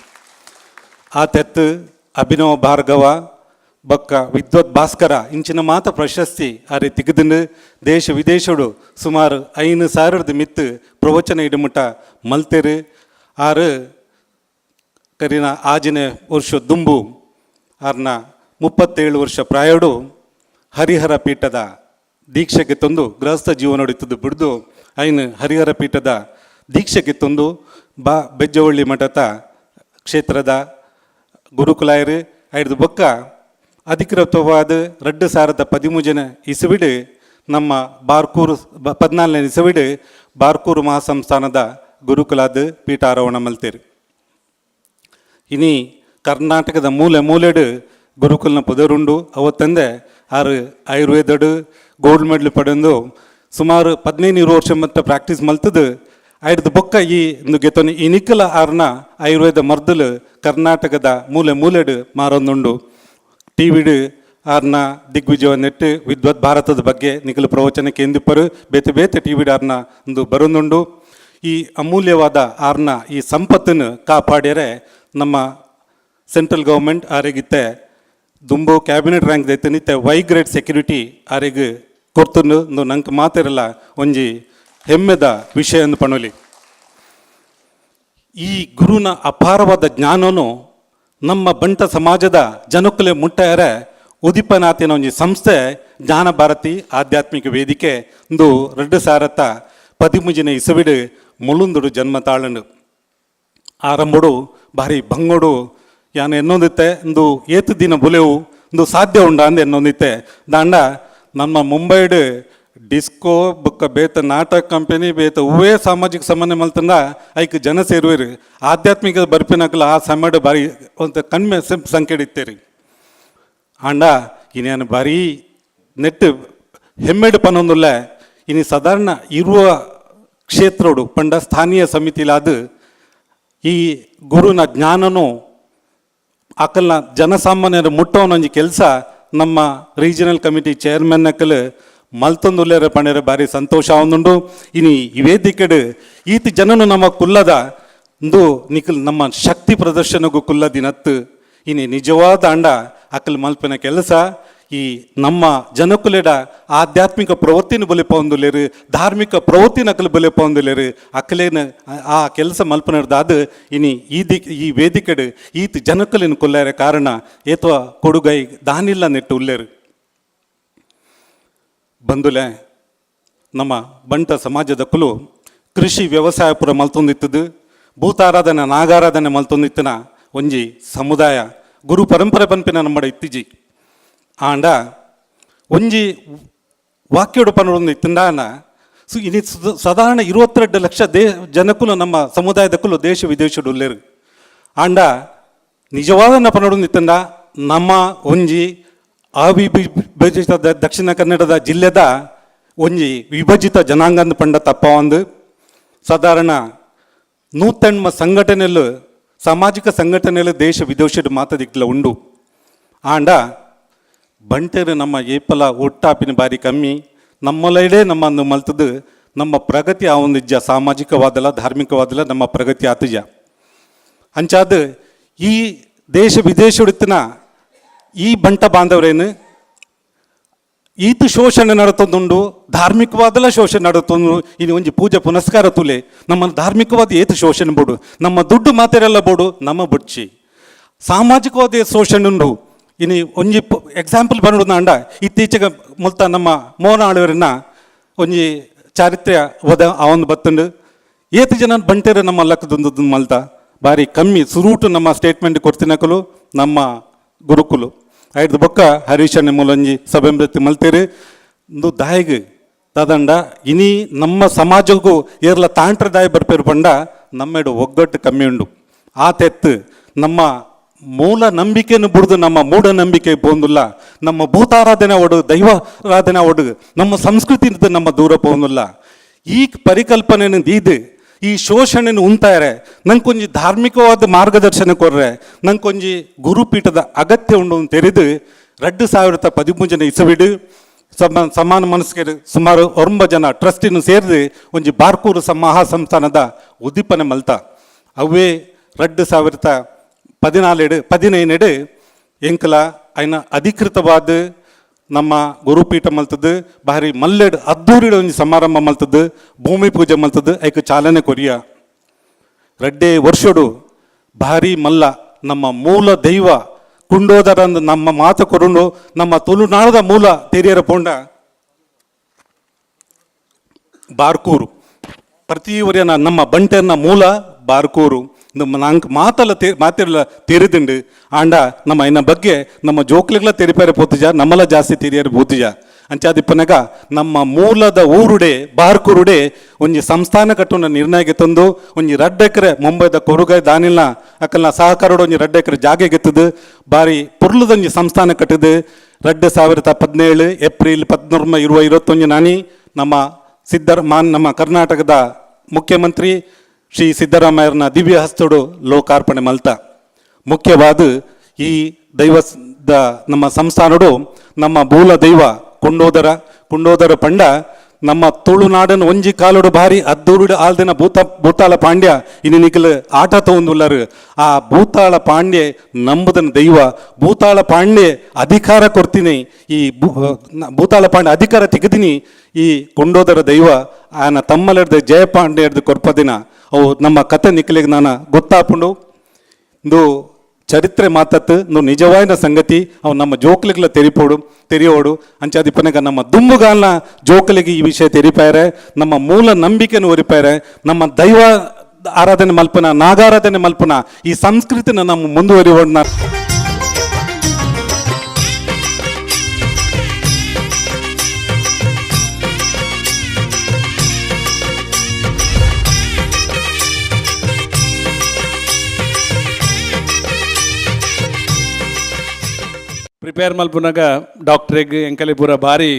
S10: ಆ ತೆತ್ತು ಅಭಿನವ ಭಾರ್ಗವ ಬೊಕ್ಕ ವಿದ್ವತ್ ಭಾಸ್ಕರ ಇಂಚಿನ ಮಾತ ಪ್ರಶಸ್ತಿ ಆರೆ ತೆಗೆದು ದೇಶ ವಿದೇಶಡು ಸುಮಾರು 5,000 ಮಿತ್ತು ಪ್ರವಚನ ಇಡುಮುಟ ಮಲ್ತೇರು. ಆರು ಕರಿನ ಆಜಿನ ವರ್ಷ ದುಂಬು ಆರ್ನ 37 ವರ್ಷ ಪ್ರಾಯಡು ಹರಿಹರ ಪೀಠದ ದೀಕ್ಷೆಗೆ ತಂದು ಗೃಹಸ್ಥ ಜೀವನ ಹೊಡಿತದ್ದು ಬಿಡ್ದು ಐನು ಹರಿಹರ ಪೀಠದ ದೀಕ್ಷೆಗೆ ತಂದು ಬೆಜ್ಜವಳ್ಳಿ ಮಠದ ಕ್ಷೇತ್ರದ ಗುರುಕುಲಾಯರು ಐದು ಬೊಕ್ಕ ಅಧಿಕೃತವಾದ 2013 ಇಸವಿಡು ನಮ್ಮ ಬಾರ್ಕೂರು 14ನೇ ಇಸವಿಡು ಬಾರ್ಕೂರು ಮಹಾಸಂಸ್ಥಾನದ ಗುರುಕುಲಾದ ಪೀಠಾರೋಹಣ ಮಲ್ತೇರು. ಇನಿ ಕರ್ನಾಟಕದ ಮೂಲೆಡು ಗುರುಕುಲ್ನ ಪುದರುಂಡು ಅವತ್ತಂದೆ ಆರು ಆಯುರ್ವೇದಡು ಗೋಲ್ಡ್ ಮೆಡಲ್ ಪಡೆದು ಸುಮಾರು 15-20 ವರ್ಷ ಮತ್ತೆ ಪ್ರಾಕ್ಟೀಸ್ ಮಲ್ತದು ಐದು ಬೊಕ್ಕ ಈ ಗೆತ್ತೊನೆ ಈ ನಿಕ್ಕಲ ಆರ್ನ ಆಯುರ್ವೇದ ಮರ್ದಲು ಕರ್ನಾಟಕದ ಮೂಲೆಡು ಮಾರೊಂದುಂಡು. ಟಿವಿಡು ಆರ್ನ ದಿಗ್ವಿಜಯ ನೆಟ್ಟು ವಿದ್ವತ್ ಭಾರತದ ಬಗ್ಗೆ ನಿಖಲು ಪ್ರವಚನಕ್ಕೆ ಎಂದಿಪ್ಪರು ಬೇತೆ ಟಿವಿಡು ಆರ್ನ ಒಂದು ಬರೊಂದುಂಡು. ಈ ಅಮೂಲ್ಯವಾದ ಆರ್ನ ಈ ಸಂಪತ್ತನ್ನು ಕಾಪಾಡ್ಯರೆ ನಮ್ಮ ಸೆಂಟ್ರಲ್ ಗೌರ್ಮೆಂಟ್ ಆರೆಗಿತ್ತೆ ದುಂಬು ಕ್ಯಾಬಿನೆಟ್ ರ್ಯಾಂಕ್ ದೈತೆ ನಿತ್ತೆ ವೈ ಗ್ರೇಡ್ ಸೆಕ್ಯೂರಿಟಿ ಆರೆಗೆ ಕೊರ್ತುಂಡು ನಂಗೆ ಮಾತಿರಲ್ಲ ಒಂಜಿ ಹೆಮ್ಮೆದ ವಿಷಯ ಎಂದು ಪಣೋಲಿ. ಈ ಗುರುನ ಅಪಾರವಾದ ಜ್ಞಾನನು ನಮ್ಮ ಬಂಟ ಸಮಾಜದ ಜನಕ್ಕಲೆ ಮುಟ್ಟಾರೆ ಉದಿಪನಾಥಿನ ಒಂಜಿ ಸಂಸ್ಥೆ ಜ್ಞಾನ ಭಾರತಿ ಆಧ್ಯಾತ್ಮಿಕ ವೇದಿಕೆ ಒಂದು 2013 ಇಸವಿಡು ಮುಳುಂದುಡು ಜನ್ಮ ತಾಳಂಡು ಆರಂಭಡು ಭಾರಿ ಭಂಗೋಡು ಯಾನು ಎನ್ನೊಂದಿತ್ತೆ ಒಂದು ಏತು ದಿನ ಬುಲೆವು ಒಂದು ಸಾಧ್ಯ ಉಂಡ ಅಂದು ಎನ್ನೊಂದಿತ್ತೆ ದಾಂಡ ನಮ್ಮ ಮುಂಬೈಡು ಡಿಸ್ಕೋ ಬೊಕ್ಕ ಬೇತ ನಾಟಕ ಕಂಪನಿ ಬೇತ ಹೂವೇ ಸಾಮಾಜಿಕ ಸಂಬಂಧ ಮಲ್ತಂದ ಐಕ್ ಜನ ಸೇರುವಿರು ಆಧ್ಯಾತ್ಮಿಕ ಬರ್ಪಿನಕಲ ಆ ಸಮಯ ಬಾರಿ ಒಂದು ಕಣ್ಮೆ ಸಂಖ್ಯೆಡಿತ್ತೇರಿ ಆಂಡ ಇನ್ನೇನು ಬಾರಿ ನೆಟ್ಟು ಹೆಮ್ಮೆಡು ಪನ್ನೊಂದುಲ್ಲ ಇನ್ನು ಸಾಧಾರಣ ಇರುವ ಕ್ಷೇತ್ರಡು ಪಂಡ ಸ್ಥಾನೀಯ ಸಮಿತಿಲಾದ ಈ ಗುರುನ ಜ್ಞಾನನು ಆಕಲ್ನ ಜನಸಾಮಾನ್ಯರು ಮುಟ್ಟೋನೊಂಜಿ ಕೆಲಸ ನಮ್ಮ ರೀಜನಲ್ ಕಮಿಟಿ ಚೇರ್ಮನ್ ನಕಲ್ ಮಲ್ತೊಂದುಲ್ಲೇರ ಪಣೆರ ಬಾರಿ ಸಂತೋಷ ಒಂದುಂಡು. ಇನಿ ಈ ವೇದಿಕೆಡು ಈತಿ ಜನನು ನಮ್ಮ ಕುಲ್ಲದ ಒಂದು ನಿಖಲ್ ನಮ್ಮ ಶಕ್ತಿ ಪ್ರದರ್ಶನಗೂ ಕುಲ್ಲದಿನತ್ತು ಇನಿ ನಿಜವಾದ ಅಂಡ ಅಕಲ್ ಮಲ್ಪಿನ ಕೆಲಸ ಈ ನಮ್ಮ ಜನಕುಲೆಡ ಆಧ್ಯಾತ್ಮಿಕ ಪ್ರವೃತ್ತಿನ ಬಲಿಪೊಂದುಲೇರು ಧಾರ್ಮಿಕ ಪ್ರವೃತ್ತಿನ ಅಕಲು ಬಲಿಪೊಂದುಲೇರು ಅಕಲೇನ ಆ ಕೆಲಸ ಮಲ್ಪನಡ್ದಾದ ಇನಿ ಈ ವೇದಿಕೆಡು ಈತ ಜನಕಲಿನ ಕೊಲ್ಲಾರೆ ಕಾರಣ ಏತ್ವ ಕೊಡುಗೈ ದಾನಿಲ್ಲ ನೆಟ್ಟು ಉಲ್ಲೇರು ಬಂದುಲೆ ನಮ್ಮ ಬಂಟ ಸಮಾಜದ ಕುಲು ಕೃಷಿ ವ್ಯವಸಾಯ ಪುರ ಮಲ್ತೊಂದಿತ್ತದು ಭೂತಾರಾಧನೆ ನಾಗಾರಾಧನೆ ಮಲ್ತೊಂದಿತ್ತನ ಒಂಜಿ ಸಮುದಾಯ ಗುರು ಪರಂಪರೆ ಪನ್ಪಿನ ನಮ್ಮಡ ಇತ್ತಿಜಿ ಆಂಡ ಒಂಜಿ ವಾಕ್ಯೋಡು ಪನ್ನೊಂದು ಇತ್ತಂಡಾನ ಇನಿ ಸಾಧಾರಣ 22 ಲಕ್ಷ ಜನಕ್ಕೂ ನಮ್ಮ ಸಮುದಾಯದ ಕುಲು ದೇಶ ವಿದೇಶಡು ಉಲ್ಲೇರು ಆಂಡ ನಿಜವಾದ ಪನ್ನೊಂದು ಇತ್ತಂಡ ನಮ್ಮ ಒಂಜಿ ಅವಿಭಜಿತ ದಕ್ಷಿಣ ಕನ್ನಡದ ಜಿಲ್ಲೆದ ಒಂಜಿ ವಿಭಜಿತ ಜನಾಂಗದ ಪಂಡ ತಪ್ಪ ಒಂದು ಸಾಧಾರಣ 180 ಸಂಘಟನೆಲು ಸಾಮಾಜಿಕ ಸಂಘಟನೆಲು ದೇಶ ವಿದೇಶದ ಮಾತದಿಕ್ಲ ಉಂಡು ಆಂಡ ಬಂಟೇರು ನಮ್ಮ ಏಪಲ ಒಟ್ಟಾಪಿನ ಬಾರಿ ಕಮ್ಮಿ ನಮ್ಮಲ್ಲೇ ನಮ್ಮನ್ನು ಮಲ್ತದು ನಮ್ಮ ಪ್ರಗತಿ ಆ ಒಂದಿಜ್ಜ ಸಾಮಾಜಿಕವಾದಲ್ಲ ಧಾರ್ಮಿಕವಾದಲ್ಲ ನಮ್ಮ ಪ್ರಗತಿ ಆತಜ ಅಂಚಾದ ಈ ದೇಶ ವಿದೇಶಡಿತ್ತಿನ ಈ ಬಂಟ ಬಾಂಧವರೇನು ಈತ ಶೋಷಣೆ ನಡತೊಂದುಂಡು ಧಾರ್ಮಿಕವಾದಲ್ಲ ಶೋಷಣೆ ನಡತೊಂದು ಇನ್ನು ಒಂಜಿ ಪೂಜೆ ಪುನಸ್ಕಾರ ತುಲೆ ನಮ್ಮ ಧಾರ್ಮಿಕವಾದ ಏತು ಶೋಷಣೆ ಬೋಡು ನಮ್ಮ ದುಡ್ಡು ಮಾತೆರೆಲ್ಲ ಬೋಡು ನಮ್ಮ ಬುಡ್ಚಿ ಸಾಮಾಜಿಕವಾದ ಶೋಷಣೆ ಉಂಡು ಇನ್ನು ಒಂಜಿ ಎಕ್ಸಾಂಪಲ್ ಬಂದು ಅಂಡ ಇತ್ತೀಚೆಗೆ ಮುಲ್ತ ನಮ್ಮ ಮೋಹನ ಆಳ್ವರನ್ನ ಒಂಜಿ ಚಾರಿತ್ರ್ಯ ಒದ ಅವನು ಬತ್ತಂಡು ಏತು ಜನ ಬಂಟೇರು ನಮ್ಮ ಲಕ್ಕದೊಂದು ಮಲ್ತ ಬಾರಿ ಕಮ್ಮಿ ಸುರೂಟು ನಮ್ಮ ಸ್ಟೇಟ್ಮೆಂಟ್ ಕೊಡ್ತಿನಕಲು ನಮ್ಮ ಗುರುಕುಲು ಐದು ಬೊಕ್ಕ ಹರೀಶನ ಮೂಲಂಜಿ ಸಭೆಂಬೃತಿ ಮಲ್ತೇರು ಒಂದು ದಾಯಿಗೆ ತದಂಡ ಇನಿ ನಮ್ಮ ಸಮಾಜಕ್ಕೂ ಏರ್ಲ ತಾಂಟ್ರ ದಾಯಿ ಬರ್ಪೇರು ಪಂಡ ನಮ್ಮೆಡು ಒಗ್ಗಟ್ಟು ಕಮ್ಮಿ ಉಂಡು ಆ ತೆತ್ತು ನಮ್ಮ ಮೂಲ ನಂಬಿಕೆಯನ್ನು ಬಿಡ್ದು ನಮ್ಮ ಮೂಢನಂಬಿಕೆ ಪೋಂದಿಲ್ಲ ನಮ್ಮ ಭೂತಾರಾಧನೆ ಒಡು ದೈವಾರಾಧನೆ ಒಡು ನಮ್ಮ ಸಂಸ್ಕೃತಿಯಿಂದ ನಮ್ಮ ದೂರ ಪೋಂದಿಲ್ಲ ಈ ಪರಿಕಲ್ಪನೆಯನ್ನು ಇದು ಈ ಶೋಷಣೆಯನ್ನು ಉಂತಾರೆ ನಂಗೊಂಜಿ ಧಾರ್ಮಿಕವಾದ ಮಾರ್ಗದರ್ಶನ ಕೊರ್ರೆ ನಂಗೊಂಜಿ ಗುರುಪೀಠದ ಅಗತ್ಯ ಉಂಡು ಅಂತ ತೆರೆದು 2013 ಜನ ಇಸವಿಡು ಸಮಾನ ಮನಸ್ಕರು ಸುಮಾರು 9 ಜನ ಟ್ರಸ್ಟಿನ ಸೇರಿದು ಒಂಜಿ ಬಾರ್ಕೂರು ಮಹಾ ಸಂಸ್ಥಾನದ ಉದ್ದೀಪನೆ ಮಲ್ತ ಅವೇ 2014-15 ಎಂಕಲ ಐನ ಅಧಿಕೃತವಾದ ನಮ್ಮ ಗುರುಪೀಠ ಮಲ್ತದ್ದು ಭಾರಿ ಮಲ್ಲೆಡು ಅದ್ದೂರಿಡ ಒಂಜಿ ಸಮಾರಂಭ ಮಲ್ತದ್ದು ಭೂಮಿ ಪೂಜೆ ಮಲ್ತದ್ದು ಐಕ್ ಚಾಲನೆ ಕೊರಿಯ 2 ವರ್ಷಡು ಭಾರಿ ಮಲ್ಲ ನಮ್ಮ ಮೂಲ ದೈವ ಕುಂಡೋದರ ನಮ್ಮ ಮಾತು ಕೊರುಂಡು ನಮ್ಮ ತುಳುನಾಡದ ಮೂಲ ತೆರಿಯರ ಪೋಂಡ ಬಾರ್ಕೂರು ಪ್ರತಿ ವರ್ಷ ನಮ್ಮ ಬಂಟೆರ್ನ ಮೂಲ ಬಾರ್ಕೂರು ನಂಗೆ ಮಾತೆಲ್ಲ ತೆರಿದುಂಡು ಆಂಡ ನಮ್ಮ ಇನ್ನ ಬಗ್ಗೆ ನಮ್ಮ ಜೋಕ್ಲಿಗಳ ತೆರಿಪೇರೆ ಪೋತಿಜ ನಮ್ಮಲ್ಲ ಜಾಸ್ತಿ ತೆರಿಯರು ಪೋತಿಜ ಅಂಚಾದಿಪ್ಪನಾಗ ನಮ್ಮ ಮೂಲದ ಊರುಡೆ ಬಾರ್ಕೂರುಡೆ ಒಂಜಿ ಸಂಸ್ಥಾನ ಕಟ್ಟುನ ನಿರ್ಣಯಕ್ಕೆ ತಂದು ಒಂಜಿ 2 ಎಕರೆ ಮುಂಬೈದ ಕೊರುಗೈ ದಾನಿಲ್ನ ಅಕ್ಕಲ್ನ ಸಹಕಾರೋಡು ಒಂಜಿ 2 ಎಕರೆ ಜಾಗೆ ಗೆತ್ತದು ಬಾರಿ ಪುರ್ಲದೊಂಜಿ ಸಂಸ್ಥಾನ ಕಟ್ಟದು 2017 ಏಪ್ರಿಲ್ 1921 ನಾನಿ ನಮ್ಮ ನಮ್ಮ ಕರ್ನಾಟಕದ ಮುಖ್ಯಮಂತ್ರಿ ಶ್ರೀ ಸಿದ್ದರಾಮಯ್ಯರನ್ನ ದಿವ್ಯ ಹಸ್ತೋಡು ಲೋಕಾರ್ಪಣೆ ಮಲ್ತ ಮುಖ್ಯವಾದ ಈ ದೈವದ ನಮ್ಮ ಸಂಸ್ಥಾನಡು ನಮ್ಮ ಮೂಲ ದೈವ ಕುಂಡೋದರ ಪಂಡ ನಮ್ಮ ತುಳುನಾಡನ್ನು ಒಂಜಿ ಕಾಲೋಡು ಭಾರಿ ಅದ್ದೂರುಡು ಆಲ್ದಿನ ಭೂತಾಳ ಪಾಂಡ್ಯ ಇನ್ನು ನಿಖಲ್ ಆಟ ತಗೊಂಡುಳ್ಳರು ಆ ಭೂತಾಳ ಪಾಂಡ್ಯ ನಂಬುದನ ದೈವ ಭೂತಾಳ ಪಾಂಡ್ಯ ಅಧಿಕಾರ ಕೊಡ್ತೀನಿ ಈ ಭೂತಾಳ ಪಾಂಡ್ಯ ಅಧಿಕಾರ ತೆಗೆದಿನಿ ಈ ಕುಂಡೋದರ ದೈವ ಆನ ತಮ್ಮಲರ್ದ ಜಯಪಾಂಡ್ಯರ್ದು ಕೊರ್ಪದಿನ ಅವು ನಮ್ಮ ಕತೆ ನಿಖಲಿಗೆ ನಾನು ಗೊತ್ತಾಪುಂಡು ಇಂದು ಚರಿತ್ರೆ ಮಾತತ್ತು ನಿಜವಾದ ಸಂಗತಿ ಅವು ನಮ್ಮ ಜೋಕ್ಲಿಗಳ ತೆರೆಯೋಡು ಅಂಚಾದಿಪ್ಪನಾಗ ನಮ್ಮ ದುಂಬುಗಾಲ್ನ ಜೋಕಲಿಗೆ ಈ ವಿಷಯ ತೆರಿಪಾರೆ ನಮ್ಮ ಮೂಲ ನಂಬಿಕೆಯನ್ನು ಒರಿಪಾರೆ ನಮ್ಮ ದೈವ ಆರಾಧನೆ ಮಲ್ಪನ ನಾಗಾರಾಧನೆ ಮಲ್ಪನ ಈ ಸಂಸ್ಕೃತಿನ ನಮ್ಮ ಮುಂದುವರಿಯೋಣ
S11: ಪ್ರಿಪೇರ್ ಮಲ್ಪುನಾಗ ಡಾಕ್ಟ್ರಿಗೆ ಎಂಕಲಿ ಪೂರ ಭಾರಿ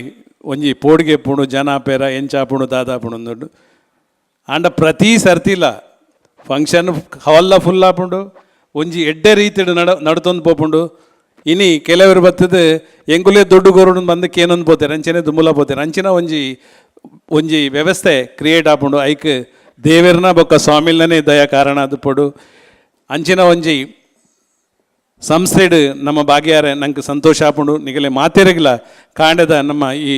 S11: ಒಂಜಿ ಪೋಡ್ಗೆ ಪುಣು ಜನ ಪೇರ ಎಂಚಾಪುಣು ದಾದಾಪುಣು ಅಂದುಂಡು ಆಂಡ ಪ್ರತಿ ಸರ್ತಿಲ್ಲ ಫಂಕ್ಷನ್ ಹವಲ್ಲ ಫುಲ್ ಆಪುಂಡು ಒಂಜಿ ಎಡ್ಡೆ ರೀತಿಡು ನಡ್ತೊಂದು ಪೋಪುಂಡು ಇನಿ ಕೆಲವರು ಬರ್ತದೆ ಎಂಗುಲೇ ದೊಡ್ಡ ಗೋರುಡು ಬಂದಕ್ಕೆ ಏನೊಂದು ಪೋತಾರೆ ಅಂಚನೆ ದುಂಬುಲ ಪೋತಾರೆ ಅಂಚಿನ ಒಂಜಿ ವ್ಯವಸ್ಥೆ ಕ್ರಿಯೇಟ್ ಆಪುಂಡು ಐಕ್ ದೇವರನ್ನ ಬೊಕ್ಕ ಸ್ವಾಮಿಲ್ನೇ ದಯ ಕಾರಣ ಅದು ಪೊಡು ಅಂಚಿನ ಒಂಜಿ ಸಂಸ್ಥೆಡ್ ನಮ್ಮ ಭಾಗ್ಯಾರೆ ನಂಗೆ ಸಂತೋಷ ಆಪುಂಡು ನಿಗಲೆ ಮಾತೇರಗಿಲ್ಲ ಕಾಂಡದ ನಮ್ಮ ಈ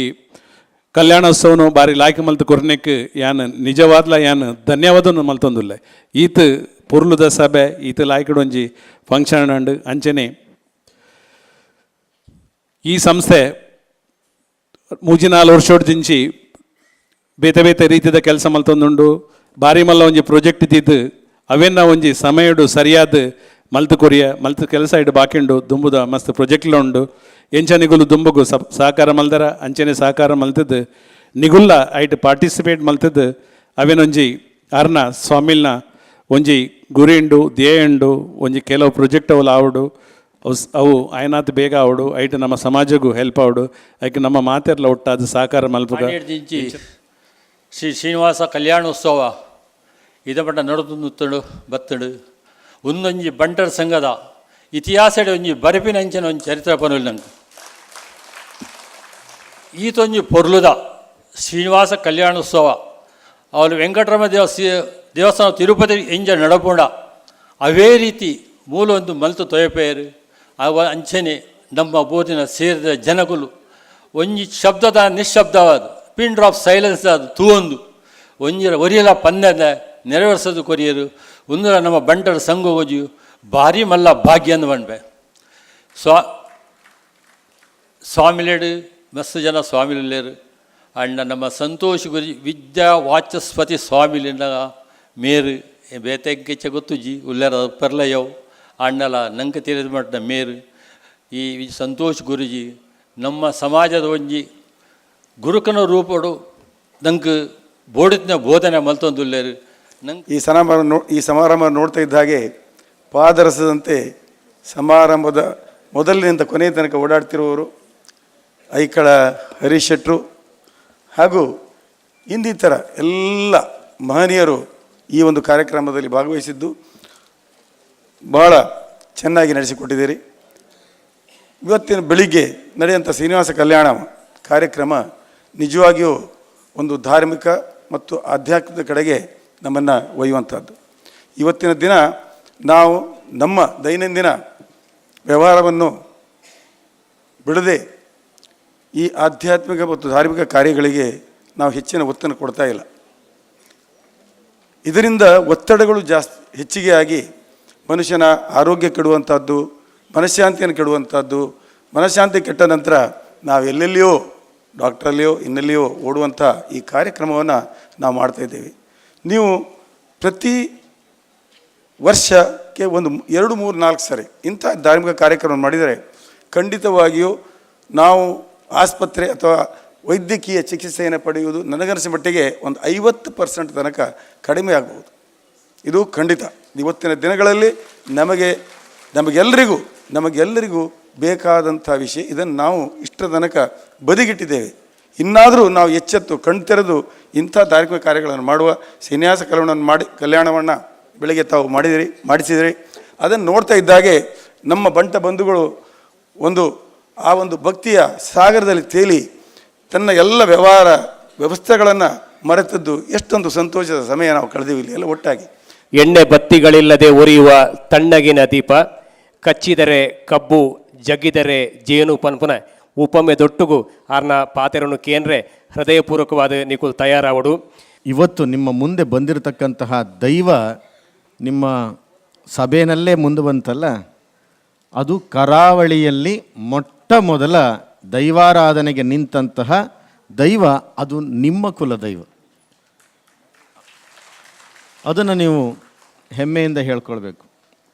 S11: ಕಲ್ಯಾಣೋತ್ಸವನು ಬಾರಿ ಲಾಯ್ಕೆ ಮಲ್ತು ಕೊರ್ನೆಕ್ ಯಾನ್ ನಿಜವಾದ್ಲ ಯಾನ್ ಧನ್ಯವಾದನು ಮಲ್ತೊಂದುಲ್ಲೆ ಈತ್ ಪುರ್ಲುದ ಸಭೆ ಈತ್ ಲಾಯ್ಕಡ್ ಒಂಜಿ ಫಂಕ್ಷನ್ ಅಂಡ್ ಅಂಚನೆ ಈ ಸಂಸ್ಥೆ 3-4 ವರ್ಷೋಡ್ ದಿಂಚಿ ಬೇತೆ ಬೇತೆ ರೀತಿಯ ಕೆಲಸ ಮಲ್ತೊಂದುಂಡು ಬಾರಿ ಮಲ್ಲ ಒಂಜಿ ಪ್ರಾಜೆಕ್ಟ್ ಇದ್ದಿದ್ದು ಅವೆನ್ನ ಒಂಜಿ ಸಮಯಡು ಸರಿಯಾದ ಮಲ್ತು ಕೊರಿಯ ಮಲ್ತು ಕೆಲಸ ಇಡು ಬಾಕಿಂಡು ದುಂಬುದ ಮಸ್ತ್ ಪ್ರಾಜೆಕ್ಟ್ಲ ಉಂಡು ಎಂಚ ನಿಗುಲು ದುಂಬುಗು ಸಹಕಾರ ಮಲ್ದರ ಅಂಚನೆ ಸಹಕಾರ ಮಲ್ತದ್ದು ನಿಗುಲ್ಲ ಐಟ್ ಪಾರ್ಟಿಸಿಪೇಟ್ ಮಲ್ತದ್ದು ಅವೇನೊಂಜಿ ಅರ್ನ ಸ್ವಾಮಿಲ್ನ ಒಂಜಿ ಗುರಿ ಉಂಡು ಧ್ಯೇಯ ಉಂಡು ಒಂಜಿ ಕೆಲವು ಪ್ರಾಜೆಕ್ಟ್ ಅವಳು ಆವಡು ಅವು ಆಯ್ನಾತ್ ಬೇಗ ಆವಡು ಐಟ್ ನಮ್ಮ ಸಮಾಜಗೂ ಹೆಲ್ಪ್ ಆವಡು ಐಕೆ ನಮ್ಮ ಮಾತೆರ್ಲ ಒಟ್ಟಾದ ಸಹಕಾರ ಮಲ್ಪಗ
S12: ಶ್ರೀ ಶ್ರೀನಿವಾಸ ಕಲ್ಯಾಣೋತ್ಸವ ಇದಪಟ್ಟ ನಡುತ್ತುಂಡು ಬತ್ತಡು ಒಂದೊಂಜಿ ಬಂಟರ ಸಂಘದ ಇತಿಹಾಸದ ಒಂಜಿ ಬರಪಿನ ಅಂಚಿನ ಒಂದು ಚರಿತ್ರೆ ಪನುಲ್ ನಂಗೆ ಈತೊಂಜಿ ಪೊರ್ಲುದ ಶ್ರೀನಿವಾಸ ಕಲ್ಯಾಣೋತ್ಸವ ಅವಳು ವೆಂಕಟರಮ ದೇವಸ್ಥಾನ ತಿರುಪತಿ ಎಂಜ ನಡಪುಂಡ ಅವೇ ರೀತಿ ಮೂಲ ಒಂದು ಮಲ್ತು ತೊಯಪೇರು ಅವ ಅಂಚನೆ ನಮ್ಮ ಬೋಧಿನ ಸೇರಿದ ಜನಗಳು ಒಂಜಿ ಶಬ್ದದ ನಿಶ್ಶಬ್ದವಾದ ಪಿನ್ ಡ್ರಾಪ್ ಸೈಲೆನ್ಸ್ ಅದು ತೂವೊಂದು ಒಂಜಿರ ಒರಿಯಲ ಪಂದ್ಯದ ನೆರವೇರಿಸೋದು ಕೊರಿಯರು ಒಂದರ ನಮ್ಮ ಬಂಟರ ಸಂಘ ಹೋಜಿಯು ಭಾರಿ ಮಲ್ಲ ಭಾಗ್ಯ ಅಂದು ಬಂಡ್ಬೆ ಸ್ವಾಮಿಲೇಡು ಮಸ್ತ್ ಜನ ಸ್ವಾಮಿಲೇರು ಅಂಡ ನಮ್ಮ ಸಂತೋಷ್ ಗುರಿ ವಿದ್ಯಾ ವಾಚಸ್ಪತಿ ಸ್ವಾಮಿಲಿಂದ ಮೇರು ಬೇತೆಂಕೆಚ್ಚ ಗೊತ್ತುಜಿ ಉಲ್ಲೆರ ಪೆರ್ಲಯವು ಅಣ್ಣಲ ನಂಗೆ ತಿಳಿದ ಮಟ್ಟ ಮೇರು ಈ ಸಂತೋಷ್ ಗುರುಜಿ ನಮ್ಮ ಸಮಾಜದ ಒಂಜಿ ಗುರುಕನ ರೂಪಡು ನಂಗೆ ಬೋಡಿನ ಬೋಧನೆ ಮಲ್ತೊಂದುಲ್ಲೇರು ನಂಗೆ
S2: ಈ ಸಮಾರಂಭ ನೋಡ್ತಾ ಇದ್ದ ಹಾಗೆ ಪಾದರಸದಂತೆ ಸಮಾರಂಭದ ಮೊದಲಿನಿಂದ ಕೊನೆಯ ತನಕ ಓಡಾಡ್ತಿರುವವರು ಐಕಳ ಹರೀಶ್ ಶೆಟ್ರು ಹಾಗೂ ಇನ್ನಿತರ ಎಲ್ಲ ಮಹನೀಯರು ಈ ಒಂದು ಕಾರ್ಯಕ್ರಮದಲ್ಲಿ ಭಾಗವಹಿಸಿದ್ದು ಬಹಳ ಚೆನ್ನಾಗಿ ನಡೆಸಿಕೊಟ್ಟಿದ್ದೀರಿ. ಇವತ್ತಿನ ಬೆಳಿಗ್ಗೆ ನಡೆಯುವಂಥ ಶ್ರೀನಿವಾಸ ಕಲ್ಯಾಣ ಕಾರ್ಯಕ್ರಮ ನಿಜವಾಗಿಯೂ ಒಂದು ಧಾರ್ಮಿಕ ಮತ್ತು ಆಧ್ಯಾತ್ಮಿಕ ಕಡೆಗೆ ನಮ್ಮನ್ನು ಒಯ್ಯುವಂಥದ್ದು. ಇವತ್ತಿನ ದಿನ ನಾವು ನಮ್ಮ ದೈನಂದಿನ ವ್ಯವಹಾರವನ್ನು ಬಿಡದೆ ಈ ಆಧ್ಯಾತ್ಮಿಕ ಮತ್ತು ಧಾರ್ಮಿಕ ಕಾರ್ಯಗಳಿಗೆ ನಾವು ಹೆಚ್ಚಿನ ಒತ್ತನ್ನು ಕೊಡ್ತಾ ಇಲ್ಲ. ಇದರಿಂದ ಒತ್ತಡಗಳು ಹೆಚ್ಚಿಗೆ ಆಗಿ ಮನುಷ್ಯನ ಆರೋಗ್ಯ ಕೆಡುವಂಥದ್ದು, ಮನಃಶಾಂತಿಯನ್ನು ಕೆಡುವಂಥದ್ದು. ಮನಃಶಾಂತಿ ಕೆಟ್ಟ ನಂತರ ನಾವು ಎಲ್ಲೆಲ್ಲಿಯೋ ಡಾಕ್ಟ್ರಲ್ಲಿಯೋ ಇನ್ನೆಲ್ಲಿಯೋ ಓಡುವಂಥ ಈ ಕಾರ್ಯಕ್ರಮವನ್ನು ನಾವು ಮಾಡ್ತಾಯಿದ್ದೇವೆ. ನೀವು ಪ್ರತಿ ವರ್ಷಕ್ಕೆ ಒಂದು 2, 3, 4 ಸರಿ ಇಂಥ ಧಾರ್ಮಿಕ ಕಾರ್ಯಕ್ರಮ ಮಾಡಿದರೆ ಖಂಡಿತವಾಗಿಯೂ ನಾವು ಆಸ್ಪತ್ರೆ ಅಥವಾ ವೈದ್ಯಕೀಯ ಚಿಕಿತ್ಸೆಯನ್ನು ಪಡೆಯುವುದು ನನಗನಿಸಿದ ಮಟ್ಟಿಗೆ ಒಂದು 50% ತನಕ ಕಡಿಮೆ ಆಗ್ಬೋದು. ಇದು ಖಂಡಿತ. ಇವತ್ತಿನ ದಿನಗಳಲ್ಲಿ ನಮಗೆಲ್ಲರಿಗೂ ಬೇಕಾದಂಥ ವಿಷಯ. ಇದನ್ನು ನಾವು ಇಷ್ಟರ ತನಕ ಬದಿಗಿಟ್ಟಿದ್ದೇವೆ. ಇನ್ನಾದರೂ ನಾವು ಎಚ್ಚೆತ್ತು ಕಣ್ತೆರೆದು ಇಂಥ ಧಾರ್ಮಿಕ ಕಾರ್ಯಗಳನ್ನು ಮಾಡುವ ಶ್ರೀನಿವಾಸ ಕಲ್ಯಾಣವನ್ನು ಬೆಳಗ್ಗೆ ತಾವು ಮಾಡಿಸಿದಿರಿ. ಅದನ್ನು ನೋಡ್ತಾ ಇದ್ದಾಗೆ ನಮ್ಮ ಬಂಟ ಬಂಧುಗಳು ಆ ಒಂದು ಭಕ್ತಿಯ ಸಾಗರದಲ್ಲಿ ತೇಲಿ ತನ್ನ ಎಲ್ಲ ವ್ಯವಸ್ಥೆಗಳನ್ನು ಮರೆತದ್ದು ಎಷ್ಟೊಂದು ಸಂತೋಷದ ಸಮಯ ನಾವು ಕಳೆದೀವಿ ಇಲ್ಲಿ ಎಲ್ಲ ಒಟ್ಟಾಗಿ.
S7: ಎಣ್ಣೆ ಬತ್ತಿಗಳಿಲ್ಲದೆ ಉರಿಯುವ ತಣ್ಣಗಿನ ದೀಪ, ಕಚ್ಚಿದರೆ ಕಬ್ಬು ಜಗ್ಗಿದರೆ ಜೇನು ಪನ್ಪುನ ಉಪಮೆ ದೊಟ್ಟುಗು ಆರ್ನ ಪಾತೆರನ್ನು ಕೇಂದ್ರೆ ಹೃದಯಪೂರ್ವಕವಾದ ನಿಕುಲ್ ತಯಾರಾವಡು.
S5: ಇವತ್ತು ನಿಮ್ಮ ಮುಂದೆ ಬಂದಿರತಕ್ಕಂತಹ ದೈವ ನಿಮ್ಮ ಸಭೆಯಲ್ಲೇ ಮುಂದೆ ಬಂತಲ್ಲ, ಅದು ಕರಾವಳಿಯಲ್ಲಿ ಮೊಟ್ಟ ಮೊದಲ ದೈವಾರಾಧನೆಗೆ ನಿಂತಹ ದೈವ. ಅದು ನಿಮ್ಮ ಕುಲ ದೈವ. ಅದನ್ನು ನೀವು ಹೆಮ್ಮೆಯಿಂದ ಹೇಳ್ಕೊಳ್ಬೇಕು.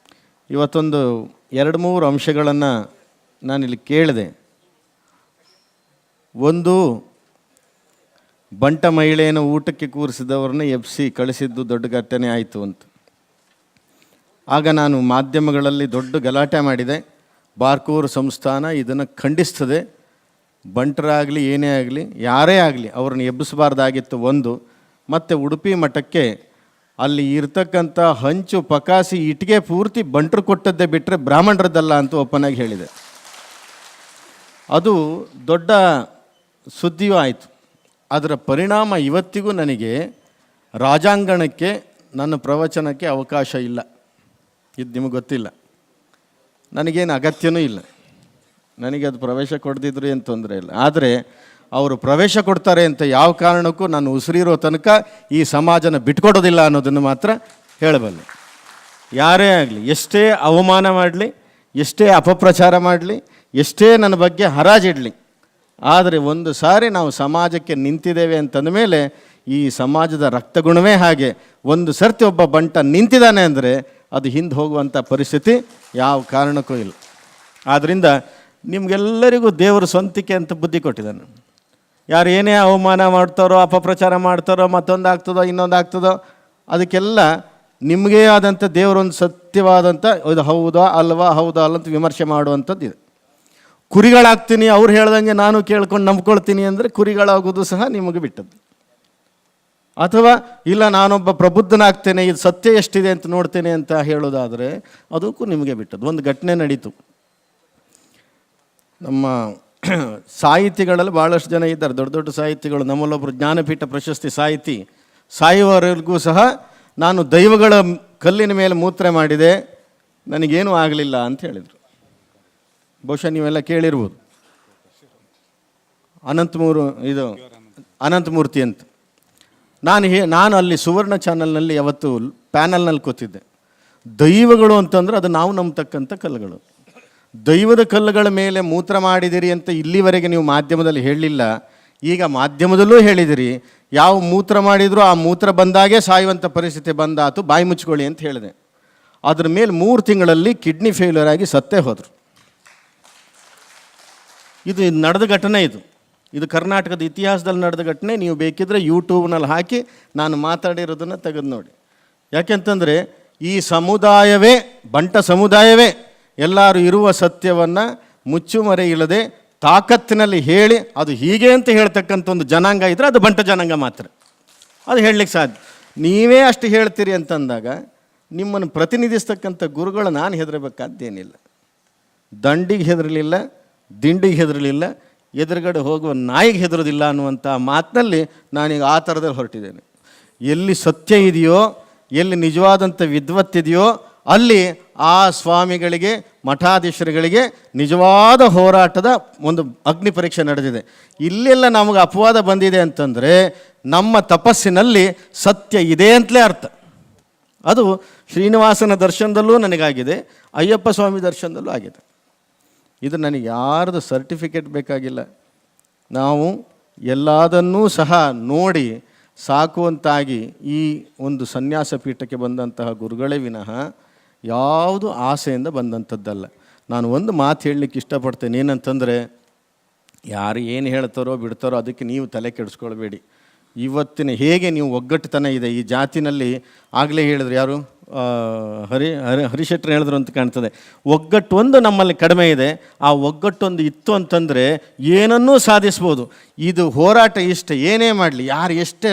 S5: ಇವತ್ತೊಂದು 2-3 ಅಂಶಗಳನ್ನು ನಾನಿಲ್ಲಿ ಕೇಳಿದೆ. ಒಂದು, ಬಂಟ ಮಹಿಳೆಯನ್ನು ಊಟಕ್ಕೆ ಕೂರಿಸಿದವ್ರನ್ನ ಎಬ್ಸಿ ಕಳಿಸಿದ್ದು ದೊಡ್ಡ ಘಟನೆ ಆಯಿತು ಅಂತ. ಆಗ ನಾನು ಮಾಧ್ಯಮಗಳಲ್ಲಿ ದೊಡ್ಡ ಗಲಾಟೆ ಮಾಡಿದೆ. ಬಾರ್ಕೂರು ಸಂಸ್ಥಾನ ಇದನ್ನು ಖಂಡಿಸ್ತದೆ. ಬಂಟರಾಗಲಿ ಏನೇ ಆಗಲಿ ಯಾರೇ ಆಗಲಿ ಅವ್ರನ್ನ ಎಬ್ಬಿಸಬಾರ್ದಾಗಿತ್ತು ಒಂದು. ಮತ್ತು ಉಡುಪಿ ಮಠಕ್ಕೆ ಅಲ್ಲಿ ಇರ್ತಕ್ಕಂಥ ಹಂಚು ಪಕಾಸಿ ಇಟ್ಟಿಗೆ ಪೂರ್ತಿ ಬಂಟರು ಕೊಟ್ಟದ್ದೇ ಬಿಟ್ಟರೆ ಬ್ರಾಹ್ಮಣರದ್ದಲ್ಲ ಅಂತ ಓಪನಾಗಿ ಹೇಳಿದೆ. ಅದು ದೊಡ್ಡ ಸುದ್ದಿಯೂ ಆಯಿತು. ಅದರ ಪರಿಣಾಮ ಇವತ್ತಿಗೂ ನನಗೆ ರಾಜಾಂಗಣಕ್ಕೆ ನನ್ನ ಪ್ರವಚನಕ್ಕೆ ಅವಕಾಶ ಇಲ್ಲ. ಇದು ನಿಮಗೆ ಗೊತ್ತಿಲ್ಲ. ನನಗೇನು ಅಗತ್ಯನೂ ಇಲ್ಲ, ನನಗೆ ಅದು ಪ್ರವೇಶ ಕೊಡದಿದ್ರು ಏನು ತೊಂದರೆ ಇಲ್ಲ. ಆದರೆ ಅವರು ಪ್ರವೇಶ ಕೊಡ್ತಾರೆ ಅಂತ ಯಾವ ಕಾರಣಕ್ಕೂ ನಾನು ಉಸಿರಿರೋ ತನಕ ಈ ಸಮಾಜನ ಬಿಟ್ಕೊಡೋದಿಲ್ಲ ಅನ್ನೋದನ್ನು ಮಾತ್ರ ಹೇಳಬಲ್ಲೆ. ಯಾರೇ ಆಗಲಿ, ಎಷ್ಟೇ ಅವಮಾನ ಮಾಡಲಿ, ಎಷ್ಟೇ ಅಪಪ್ರಚಾರ ಮಾಡಲಿ, ಎಷ್ಟೇ ನನ್ನ ಬಗ್ಗೆ ಹರಾಜಿಡಲಿ, ಆದರೆ ಒಂದು ಸಾರಿ ನಾವು ಸಮಾಜಕ್ಕೆ ನಿಂತಿದ್ದೇವೆ ಅಂತಂದ ಮೇಲೆ ಈ ಸಮಾಜದ ರಕ್ತಗುಣವೇ ಹಾಗೆ. ಒಂದು ಸರ್ತಿ ಒಬ್ಬ ಬಂಟ ನಿಂತಿದ್ದಾನೆ ಅಂದರೆ ಅದು ಹಿಂದೆ ಹೋಗುವಂಥ ಪರಿಸ್ಥಿತಿ ಯಾವ ಕಾರಣಕ್ಕೂ ಇಲ್ಲ. ಆದ್ದರಿಂದ ನಿಮಗೆಲ್ಲರಿಗೂ ದೇವರು ಸ್ವಂತಿಕೆ ಅಂತ ಬುದ್ಧಿ ಕೊಟ್ಟಿದ್ದಾನೆ. ಯಾರು ಏನೇ ಅವಮಾನ ಮಾಡ್ತಾರೋ, ಅಪಪ್ರಚಾರ ಮಾಡ್ತಾರೋ, ಮತ್ತೊಂದು ಆಗ್ತದೋ ಇನ್ನೊಂದು ಆಗ್ತದೋ, ಅದಕ್ಕೆಲ್ಲ ನಿಮಗೇ ಆದಂಥ ದೇವರೊಂದು ಸತ್ಯವಾದಂಥ ಇದು ಹೌದಾ ಅಲ್ವಾ, ಹೌದಾ ಅಲ್ಲ ಅಂತ ವಿಮರ್ಶೆ ಮಾಡುವಂಥದ್ದು ಇದೆ. ಕುರಿಗಳಾಗ್ತೀನಿ, ಅವ್ರು ಹೇಳ್ದಂಗೆ ನಾನು ಕೇಳ್ಕೊಂಡು ನಂಬ್ಕೊಳ್ತೀನಿ ಅಂದರೆ ಕುರಿಗಳಾಗೋದು ಸಹ ನಿಮಗೆ ಬಿಟ್ಟದ್ದು. ಅಥವಾ ಇಲ್ಲ ನಾನೊಬ್ಬ ಪ್ರಬುದ್ಧನಾಗ್ತೇನೆ, ಇದು ಸತ್ಯ ಎಷ್ಟಿದೆ ಅಂತ ನೋಡ್ತೇನೆ ಅಂತ ಹೇಳೋದಾದರೆ ಅದಕ್ಕೂ ನಿಮಗೆ ಬಿಟ್ಟದ್ದು. ಒಂದು ಘಟನೆ ನಡೀತು. ನಮ್ಮ ಸಾಹಿತಿಗಳಲ್ಲಿ ಭಾಳಷ್ಟು ಜನ ಇದ್ದಾರೆ, ದೊಡ್ಡ ದೊಡ್ಡ ಸಾಹಿತಿಗಳು. ನಮ್ಮಲ್ಲೊಬ್ಬರು ಜ್ಞಾನಪೀಠ ಪ್ರಶಸ್ತಿ ಸಾಹಿತಿ ಸಾಯುವವರೆಗೂ ಸಹ ನಾನು ದೈವಗಳ ಕಲ್ಲಿನ ಮೇಲೆ ಮೂತ್ರ ಮಾಡಿದೆ, ನನಗೇನೂ ಆಗಲಿಲ್ಲ ಅಂತ ಹೇಳಿದರು. ಬಹುಶಃ ನೀವೆಲ್ಲ ಕೇಳಿರ್ಬೋದು. ಅನಂತಮೂರ್ತಿ ಅಂತ. ನಾನು ಅಲ್ಲಿ ಸುವರ್ಣ ಚಾನಲ್ನಲ್ಲಿ ಯಾವತ್ತು ಪ್ಯಾನಲ್ನಲ್ಲಿ ಕೂತಿದ್ದೆ. ದೈವಗಳು ಅಂತಂದ್ರೆ ಅದು ನಾವು ನಂಬತಕ್ಕಂಥ ಕಲ್ಲುಗಳು. ದೈವದ ಕಲ್ಲುಗಳ ಮೇಲೆ ಮೂತ್ರ ಮಾಡಿದಿರಿ ಅಂತ ಇಲ್ಲಿವರೆಗೆ ನೀವು ಮಾಧ್ಯಮದಲ್ಲಿ ಹೇಳಲಿಲ್ಲ, ಈಗ ಮಾಧ್ಯಮದಲ್ಲೂ ಹೇಳಿದಿರಿ. ಯಾವ ಮೂತ್ರ ಮಾಡಿದರೂ ಆ ಮೂತ್ರ ಬಂದಾಗೆ ಸಾಯುವಂಥ ಪರಿಸ್ಥಿತಿ ಬಂದಾತು, ಬಾಯಿ ಮುಚ್ಕೊಳ್ಳಿ ಅಂತ ಹೇಳಿದೆ. ಅದ್ರ ಮೇಲೆ 3 ತಿಂಗಳಲ್ಲಿ ಕಿಡ್ನಿ ಫೇಲ್ಯೂರ್ ಆಗಿ ಸತ್ತೇ ಹೋದರು. ಇದು ನಡೆದ ಘಟನೆ. ಇದು ಕರ್ನಾಟಕದ ಇತಿಹಾಸದಲ್ಲಿ ನಡೆದ ಘಟನೆ. ನೀವು ಬೇಕಿದ್ರೆ ಯೂಟ್ಯೂಬ್ನಲ್ಲಿ ಹಾಕಿ ನಾನು ಮಾತಾಡಿರೋದನ್ನು ತೆಗೆದು ನೋಡಿ. ಯಾಕೆಂತಂದರೆ ಈ ಸಮುದಾಯವೇ, ಬಂಟ ಸಮುದಾಯವೇ ಎಲ್ಲರೂ ಇರುವ ಸತ್ಯವನ್ನು ಮುಚ್ಚುಮರೆ ಇಲ್ಲದೆ ತಾಕತ್ತಿನಲ್ಲಿ ಹೇಳಿ ಅದು ಹೀಗೆ ಅಂತ ಹೇಳ್ತಕ್ಕಂಥ ಒಂದು ಜನಾಂಗ ಇದ್ದರೆ ಅದು ಬಂಟ ಜನಾಂಗ ಮಾತ್ರ. ಅದು ಹೇಳಲಿಕ್ಕೆ ಸಾಧ್ಯ. ನೀವೇ ಅಷ್ಟು ಹೇಳ್ತೀರಿ ಅಂತಂದಾಗ ನಿಮ್ಮನ್ನು ಪ್ರತಿನಿಧಿಸ್ತಕ್ಕಂಥ ಗುರುಗಳು ನಾನು ಹೆದರಬೇಕಾದ್ದೇನಿಲ್ಲ. ದಂಡಿಗೆ ಹೆದರಲಿಲ್ಲ, ದಿಂಡಿಗೆ ಹೆದರಲಿಲ್ಲ, ಎದುರುಗಡೆ ಹೋಗುವ ನಾಯಿಗೆ ಹೆದರೋದಿಲ್ಲ ಅನ್ನುವಂಥ ಮಾತಿನಲ್ಲಿ ನಾನೀಗ ಆ ಥರದಲ್ಲಿ ಹೊರಟಿದ್ದೇನೆ. ಎಲ್ಲಿ ಸತ್ಯ ಇದೆಯೋ, ಎಲ್ಲಿ ನಿಜವಾದಂಥ ವಿದ್ವತ್ತಿದೆಯೋ ಅಲ್ಲಿ ಆ ಸ್ವಾಮಿಗಳಿಗೆ, ಮಠಾಧೀಶರುಗಳಿಗೆ ನಿಜವಾದ ಹೋರಾಟದ ಒಂದು ಅಗ್ನಿ ಪರೀಕ್ಷೆ ನಡೆದಿದೆ. ಇಲ್ಲೆಲ್ಲ ನಮಗೆ ಅಪವಾದ ಬಂದಿದೆ ಅಂತಂದರೆ ನಮ್ಮ ತಪಸ್ಸಿನಲ್ಲಿ ಸತ್ಯ ಇದೆ ಅಂತಲೇ ಅರ್ಥ. ಅದು ಶ್ರೀನಿವಾಸನ ದರ್ಶನದಲ್ಲೂ ನನಗಾಗಿದೆ, ಅಯ್ಯಪ್ಪ ಸ್ವಾಮಿ ದರ್ಶನದಲ್ಲೂ ಆಗಿದೆ. ಇದು ನನಗೆ ಯಾರ್ದು ಸರ್ಟಿಫಿಕೇಟ್ ಬೇಕಾಗಿಲ್ಲ. ನಾವು ಎಲ್ಲದನ್ನೂ ಸಹ ನೋಡಿ ಸಾಕುವಂತಾಗಿ ಈ ಒಂದು ಸನ್ಯಾಸ ಪೀಠಕ್ಕೆ ಬಂದಂತಹ ಗುರುಗಳೇ ವಿನಃ ಯಾವುದು ಆಸೆಯಿಂದ ಬಂದಂಥದ್ದಲ್ಲ. ನಾನು ಒಂದು ಮಾತು ಹೇಳಲಿಕ್ಕೆ ಇಷ್ಟಪಡ್ತೇನೆ. ಏನಂತಂದರೆ, ಯಾರು ಏನು ಹೇಳ್ತಾರೋ ಬಿಡ್ತಾರೋ ಅದಕ್ಕೆ ನೀವು ತಲೆ ಕೆಡಿಸ್ಕೊಳ್ಬೇಡಿ. ಇವತ್ತಿನ ಹೇಗೆ ನೀವು ಒಗ್ಗಟ್ಟುತನ ಇದೆ ಈ ಜಾತಿನಲ್ಲಿ, ಆಗಲೇ ಹೇಳಿದ್ರು ಯಾರು, ಹರಿಶೆಟ್ಟರು ಹೇಳಿದ್ರು ಅಂತ ಕಾಣ್ತದೆ. ಒಗ್ಗಟ್ಟು ಒಂದು ನಮ್ಮಲ್ಲಿ ಕಡಿಮೆ ಇದೆ. ಆ ಒಗ್ಗಟ್ಟೊಂದು ಇತ್ತು ಅಂತಂದರೆ ಏನನ್ನೂ ಸಾಧಿಸ್ಬೋದು. ಇದು ಹೋರಾಟ ಇಷ್ಟ ಏನೇ ಮಾಡಲಿ, ಯಾರು ಎಷ್ಟೇ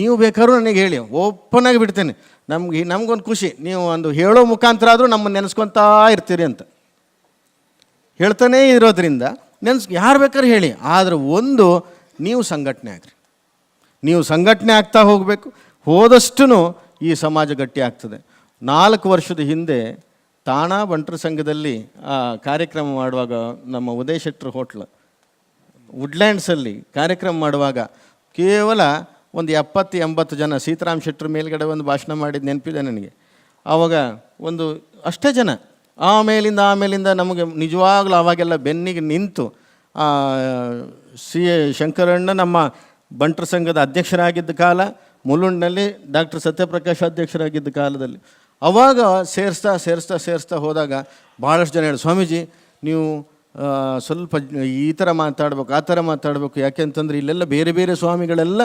S5: ನೀವು ಬೇಕಾದ್ರೂ ನನಗೆ ಹೇಳಿ, ಓಪನ್ನಾಗಿ ಬಿಡ್ತೇನೆ. ನಮಗೊಂದು ಖುಷಿ, ನೀವು ಒಂದು ಹೇಳೋ ಮುಖಾಂತರ ಆದರೂ ನಮ್ಮನ್ನು ನೆನೆಸ್ಕೊತಾ ಇರ್ತೀರಿ ಅಂತ ಹೇಳ್ತಾನೇ ಇರೋದ್ರಿಂದ ಯಾರು ಬೇಕಾದ್ರೂ ಹೇಳಿ. ಆದರೆ ಒಂದು, ನೀವು ಸಂಘಟನೆ ಆಗ್ರಿ. ನೀವು ಸಂಘಟನೆ ಆಗ್ತಾ ಹೋಗಬೇಕು. ಹೋದಷ್ಟು ಈ ಸಮಾಜ ಗಟ್ಟಿ ಆಗ್ತದೆ. 4 ವರ್ಷದ ಹಿಂದೆ ತಾಣಾ ಬಂಟರ ಸಂಘದಲ್ಲಿ ಕಾರ್ಯಕ್ರಮ ಮಾಡುವಾಗ, ನಮ್ಮ ಉದಯ್ ಶೆಟ್ಟರ್ ಹೋಟ್ಲ್ ವುಡ್ಲ್ಯಾಂಡ್ಸಲ್ಲಿ ಕಾರ್ಯಕ್ರಮ ಮಾಡುವಾಗ ಕೇವಲ ಒಂದು 70-80 ಜನ, ಸೀತಾರಾಮ್ ಶೆಟ್ಟರ್ ಮೇಲ್ಗಡೆ ಒಂದು ಭಾಷಣ ಮಾಡಿದ್ದು ನೆನಪಿದೆ ನನಗೆ. ಆವಾಗ ಒಂದು ಅಷ್ಟೇ ಜನ. ಆಮೇಲಿಂದ ನಮಗೆ ನಿಜವಾಗ್ಲೂ ಆವಾಗೆಲ್ಲ ಬೆನ್ನಿಗೆ ನಿಂತು ಶಂಕರಣ್ಣ ನಮ್ಮ ಬಂಟರ ಸಂಘದ ಅಧ್ಯಕ್ಷರಾಗಿದ್ದ ಕಾಲ, ಮುಲುಂಡ್ನಲ್ಲಿ ಡಾಕ್ಟರ್ ಸತ್ಯಪ್ರಕಾಶ್ ಅಧ್ಯಕ್ಷರಾಗಿದ್ದ ಕಾಲದಲ್ಲಿ ಆವಾಗ ಸೇರಿಸ್ತಾ ಹೋದಾಗ ಭಾಳಷ್ಟು ಜನ ಹೇಳಿ, ಸ್ವಾಮೀಜಿ ನೀವು ಸ್ವಲ್ಪ ಈ ಥರ ಮಾತಾಡಬೇಕು, ಆ ಥರ ಮಾತಾಡಬೇಕು, ಯಾಕೆಂತಂದರೆ ಇಲ್ಲೆಲ್ಲ ಬೇರೆ ಬೇರೆ ಸ್ವಾಮಿಗಳೆಲ್ಲ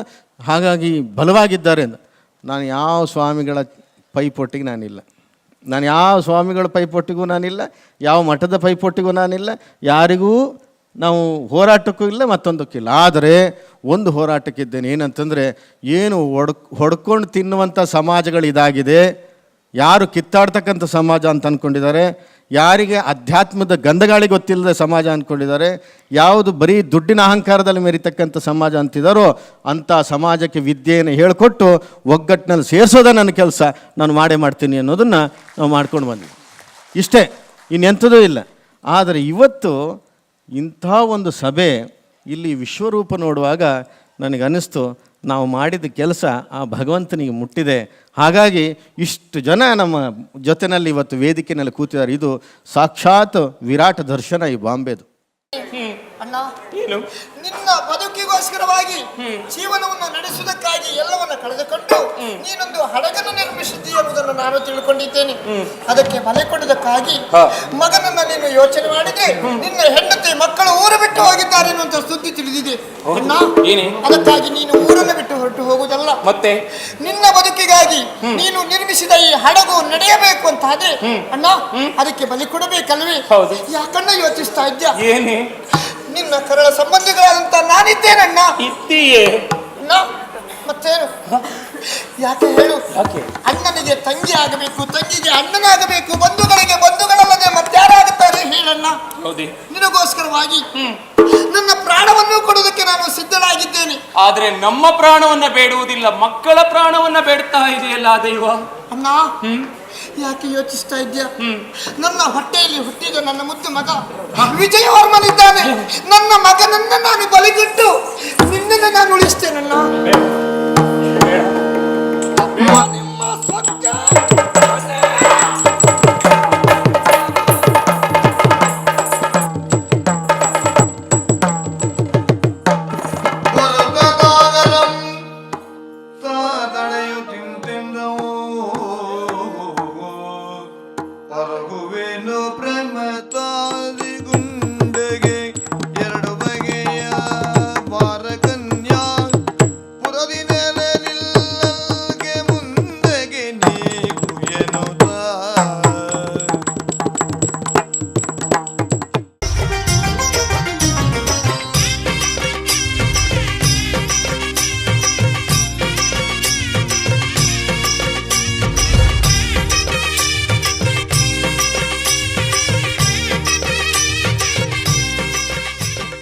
S5: ಹಾಗಾಗಿ ಬಲವಾಗಿದ್ದಾರೆ ಅಂತ. ನಾನು ಯಾವ ಸ್ವಾಮಿಗಳ ಪೈಪೋಟಿಗೆ ನಾನಿಲ್ಲ. ನಾನು ಯಾವ ಸ್ವಾಮಿಗಳ ಪೈಪೋಟಿಗೂ ನಾನಿಲ್ಲ, ಯಾವ ಮಠದ ಪೈಪೋಟಿಗೂ ನಾನಿಲ್ಲ, ಯಾರಿಗೂ ನಾವು ಹೋರಾಟಕ್ಕೂ ಇಲ್ಲ, ಮತ್ತೊಂದಕ್ಕಿಲ್ಲ. ಆದರೆ ಒಂದು ಹೋರಾಟಕ್ಕಿದ್ದೇನೆ. ಏನಂತಂದರೆ, ಏನು ಹೊಡ್ಕೊಂಡು ತಿನ್ನುವಂಥ ಸಮಾಜಗಳು ಇದಾಗಿದೆ. ಯಾರು ಕಿತ್ತಾಡ್ತಕ್ಕಂಥ ಸಮಾಜ ಅಂತ ಅಂದ್ಕೊಂಡಿದ್ದಾರೆ, ಯಾರಿಗೆ ಅಧ್ಯಾತ್ಮದ ಗಂಧಗಾಳಿ ಗೊತ್ತಿಲ್ಲದೆ ಸಮಾಜ ಅಂದ್ಕೊಂಡಿದ್ದಾರೆ, ಯಾವುದು ಬರೀ ದುಡ್ಡಿನ ಅಹಂಕಾರದಲ್ಲಿ ಮೆರಿತಕ್ಕಂಥ ಸಮಾಜ ಅಂತಿದ್ದಾರೋ ಅಂಥ ಸಮಾಜಕ್ಕೆ ವಿದ್ಯೆಯನ್ನು ಹೇಳಿಕೊಟ್ಟು ಒಗ್ಗಟ್ಟಿನಲ್ಲಿ ಸೇರಿಸೋದೇ ನನ್ನ ಕೆಲಸ. ನಾನು ಮಾಡೇ ಮಾಡ್ತೀನಿ ಅನ್ನೋದನ್ನು ನಾವು ಮಾಡ್ಕೊಂಡು ಬಂದ್ವಿ. ಇಷ್ಟೇ. ಇನ್ನೆಂಥದೂ ಇಲ್ಲ. ಆದರೆ ಇವತ್ತು ಇಂಥ ಒಂದು ಸಭೆ ಇಲ್ಲಿ ವಿಶ್ವರೂಪ ನೋಡುವಾಗ ನನಗನ್ನಿಸ್ತು ನಾವು ಮಾಡಿದ ಕೆಲಸ ಆ ಭಗವಂತನಿಗೆ ಮುಟ್ಟಿದೆ. ಹಾಗಾಗಿ ಇಷ್ಟು ಜನ ನಮ್ಮ ಜೊತೆಯಲ್ಲಿ ಇವತ್ತು ವೇದಿಕೆಯಲ್ಲಿ ಕೂತಿದ್ದಾರೆ. ಇದು ಸಾಕ್ಷಾತ್ ವಿರಾಟ ದರ್ಶನ ಈ ಬಾಂಬೆದು.
S3: ಅಣ್ಣ, ನಿನ್ನ ಬದುಕಿಗೋಸ್ಕರವಾಗಿ ಜೀವನವನ್ನು ನಡೆಸುವುದಕ್ಕಾಗಿ ಎಲ್ಲವನ್ನ ಕಳೆದುಕೊಂಡು ನೀನೊಂದು ಹಡಗನ್ನು ನಿರ್ಮಿಸಿದ್ದೀ ಎಂಬುದನ್ನು ನಾನು ತಿಳ್ಕೊಂಡಿದ್ದೇನೆ. ಅದಕ್ಕೆ ಬಲೆ ಕೊಡುವುದಕ್ಕಾಗಿ ಮಗನನ್ನ ನೀನು ಯೋಚನೆ ಮಾಡಿದ್ರೆ ನಿನ್ನ ಹೆಂಡತಿ ಮಕ್ಕಳು ಊರು ಬಿಟ್ಟು ಹೋಗಿದ್ದಾರೆ ಎನ್ನುವಂತ ಸುದ್ದಿ ತಿಳಿದಿದೆ ಅಣ್ಣ. ಅದಕ್ಕಾಗಿ ನೀನು ಊರನ್ನು ಬಿಟ್ಟು ಹೊರಟು ಹೋಗುವುದಲ್ಲ, ಮತ್ತೆ ನಿನ್ನ ಬದುಕಿಗಾಗಿ ನೀನು ನಿರ್ಮಿಸಿದ ಈ ಹಡಗು ನಡೆಯಬೇಕು ಅಂತ ಆದ್ರೆ ಅಣ್ಣ ಅದಕ್ಕೆ ಬಲಿ ಕೊಡಬೇಕಲ್ವೇ? ಯಾಕಣ್ಣ ಯೋಚಿಸ್ತಾ ಇದ್ಯಾ? ನಿನ್ನ ಕರಳ ಸಂಬಂಧಿಗಳಾದಂತ ನಾನಿದ್ದೇನಣ್ಣ. ಇದ್ದೀಯೇ ಅಣ್ಣ, ಮತ್ತೇನು? ಯಾಕೆ ಹೇಳು? ಅಣ್ಣನಿಗೆ ತಂಗಿ ಆಗಬೇಕು, ತಂಗಿಗೆ ಅಣ್ಣನಾಗಬೇಕು, ಬಂಧುಗಳಿಗೆ ಬಂಧುಗಳಲ್ಲದೆ ಮತ್ತಾರಾಗುತ್ತಾರೆ ಹೇಳಣ್ಣ. ನಿನಗೋಸ್ಕರವಾಗಿ ನನ್ನ ಪ್ರಾಣವನ್ನು ಕೊಡುವುದಕ್ಕೆ ನಾನು ಸಿದ್ಧನಾಗಿದ್ದೇನೆ.
S13: ಆದ್ರೆ ನಮ್ಮ ಪ್ರಾಣವನ್ನ ಬೇಡುವುದಿಲ್ಲ, ಮಕ್ಕಳ ಪ್ರಾಣವನ್ನ ಬೇಡ್ತಾ ಇದೆಯಲ್ಲ ದೈವ.
S3: ಅಣ್ಣ ಯಾಕೆ ಯೋಚಿಸ್ತಾ ಇದ್ಯಾ? ನನ್ನ ಹೊಟ್ಟೆಯಲ್ಲಿ ಹುಟ್ಟಿದ ನನ್ನ ಮುದ್ದು ಮಗ ವಿಜಯವರ್ಮನಿದ್ದಾನೆ. ನನ್ನ ಮಗನನ್ನ ನಾನು ಬಲಿಗಿಟ್ಟು ನಿನ್ನನ್ನು ನಾನು ಉಳಿಸ್ತೇನಣ್ಣ.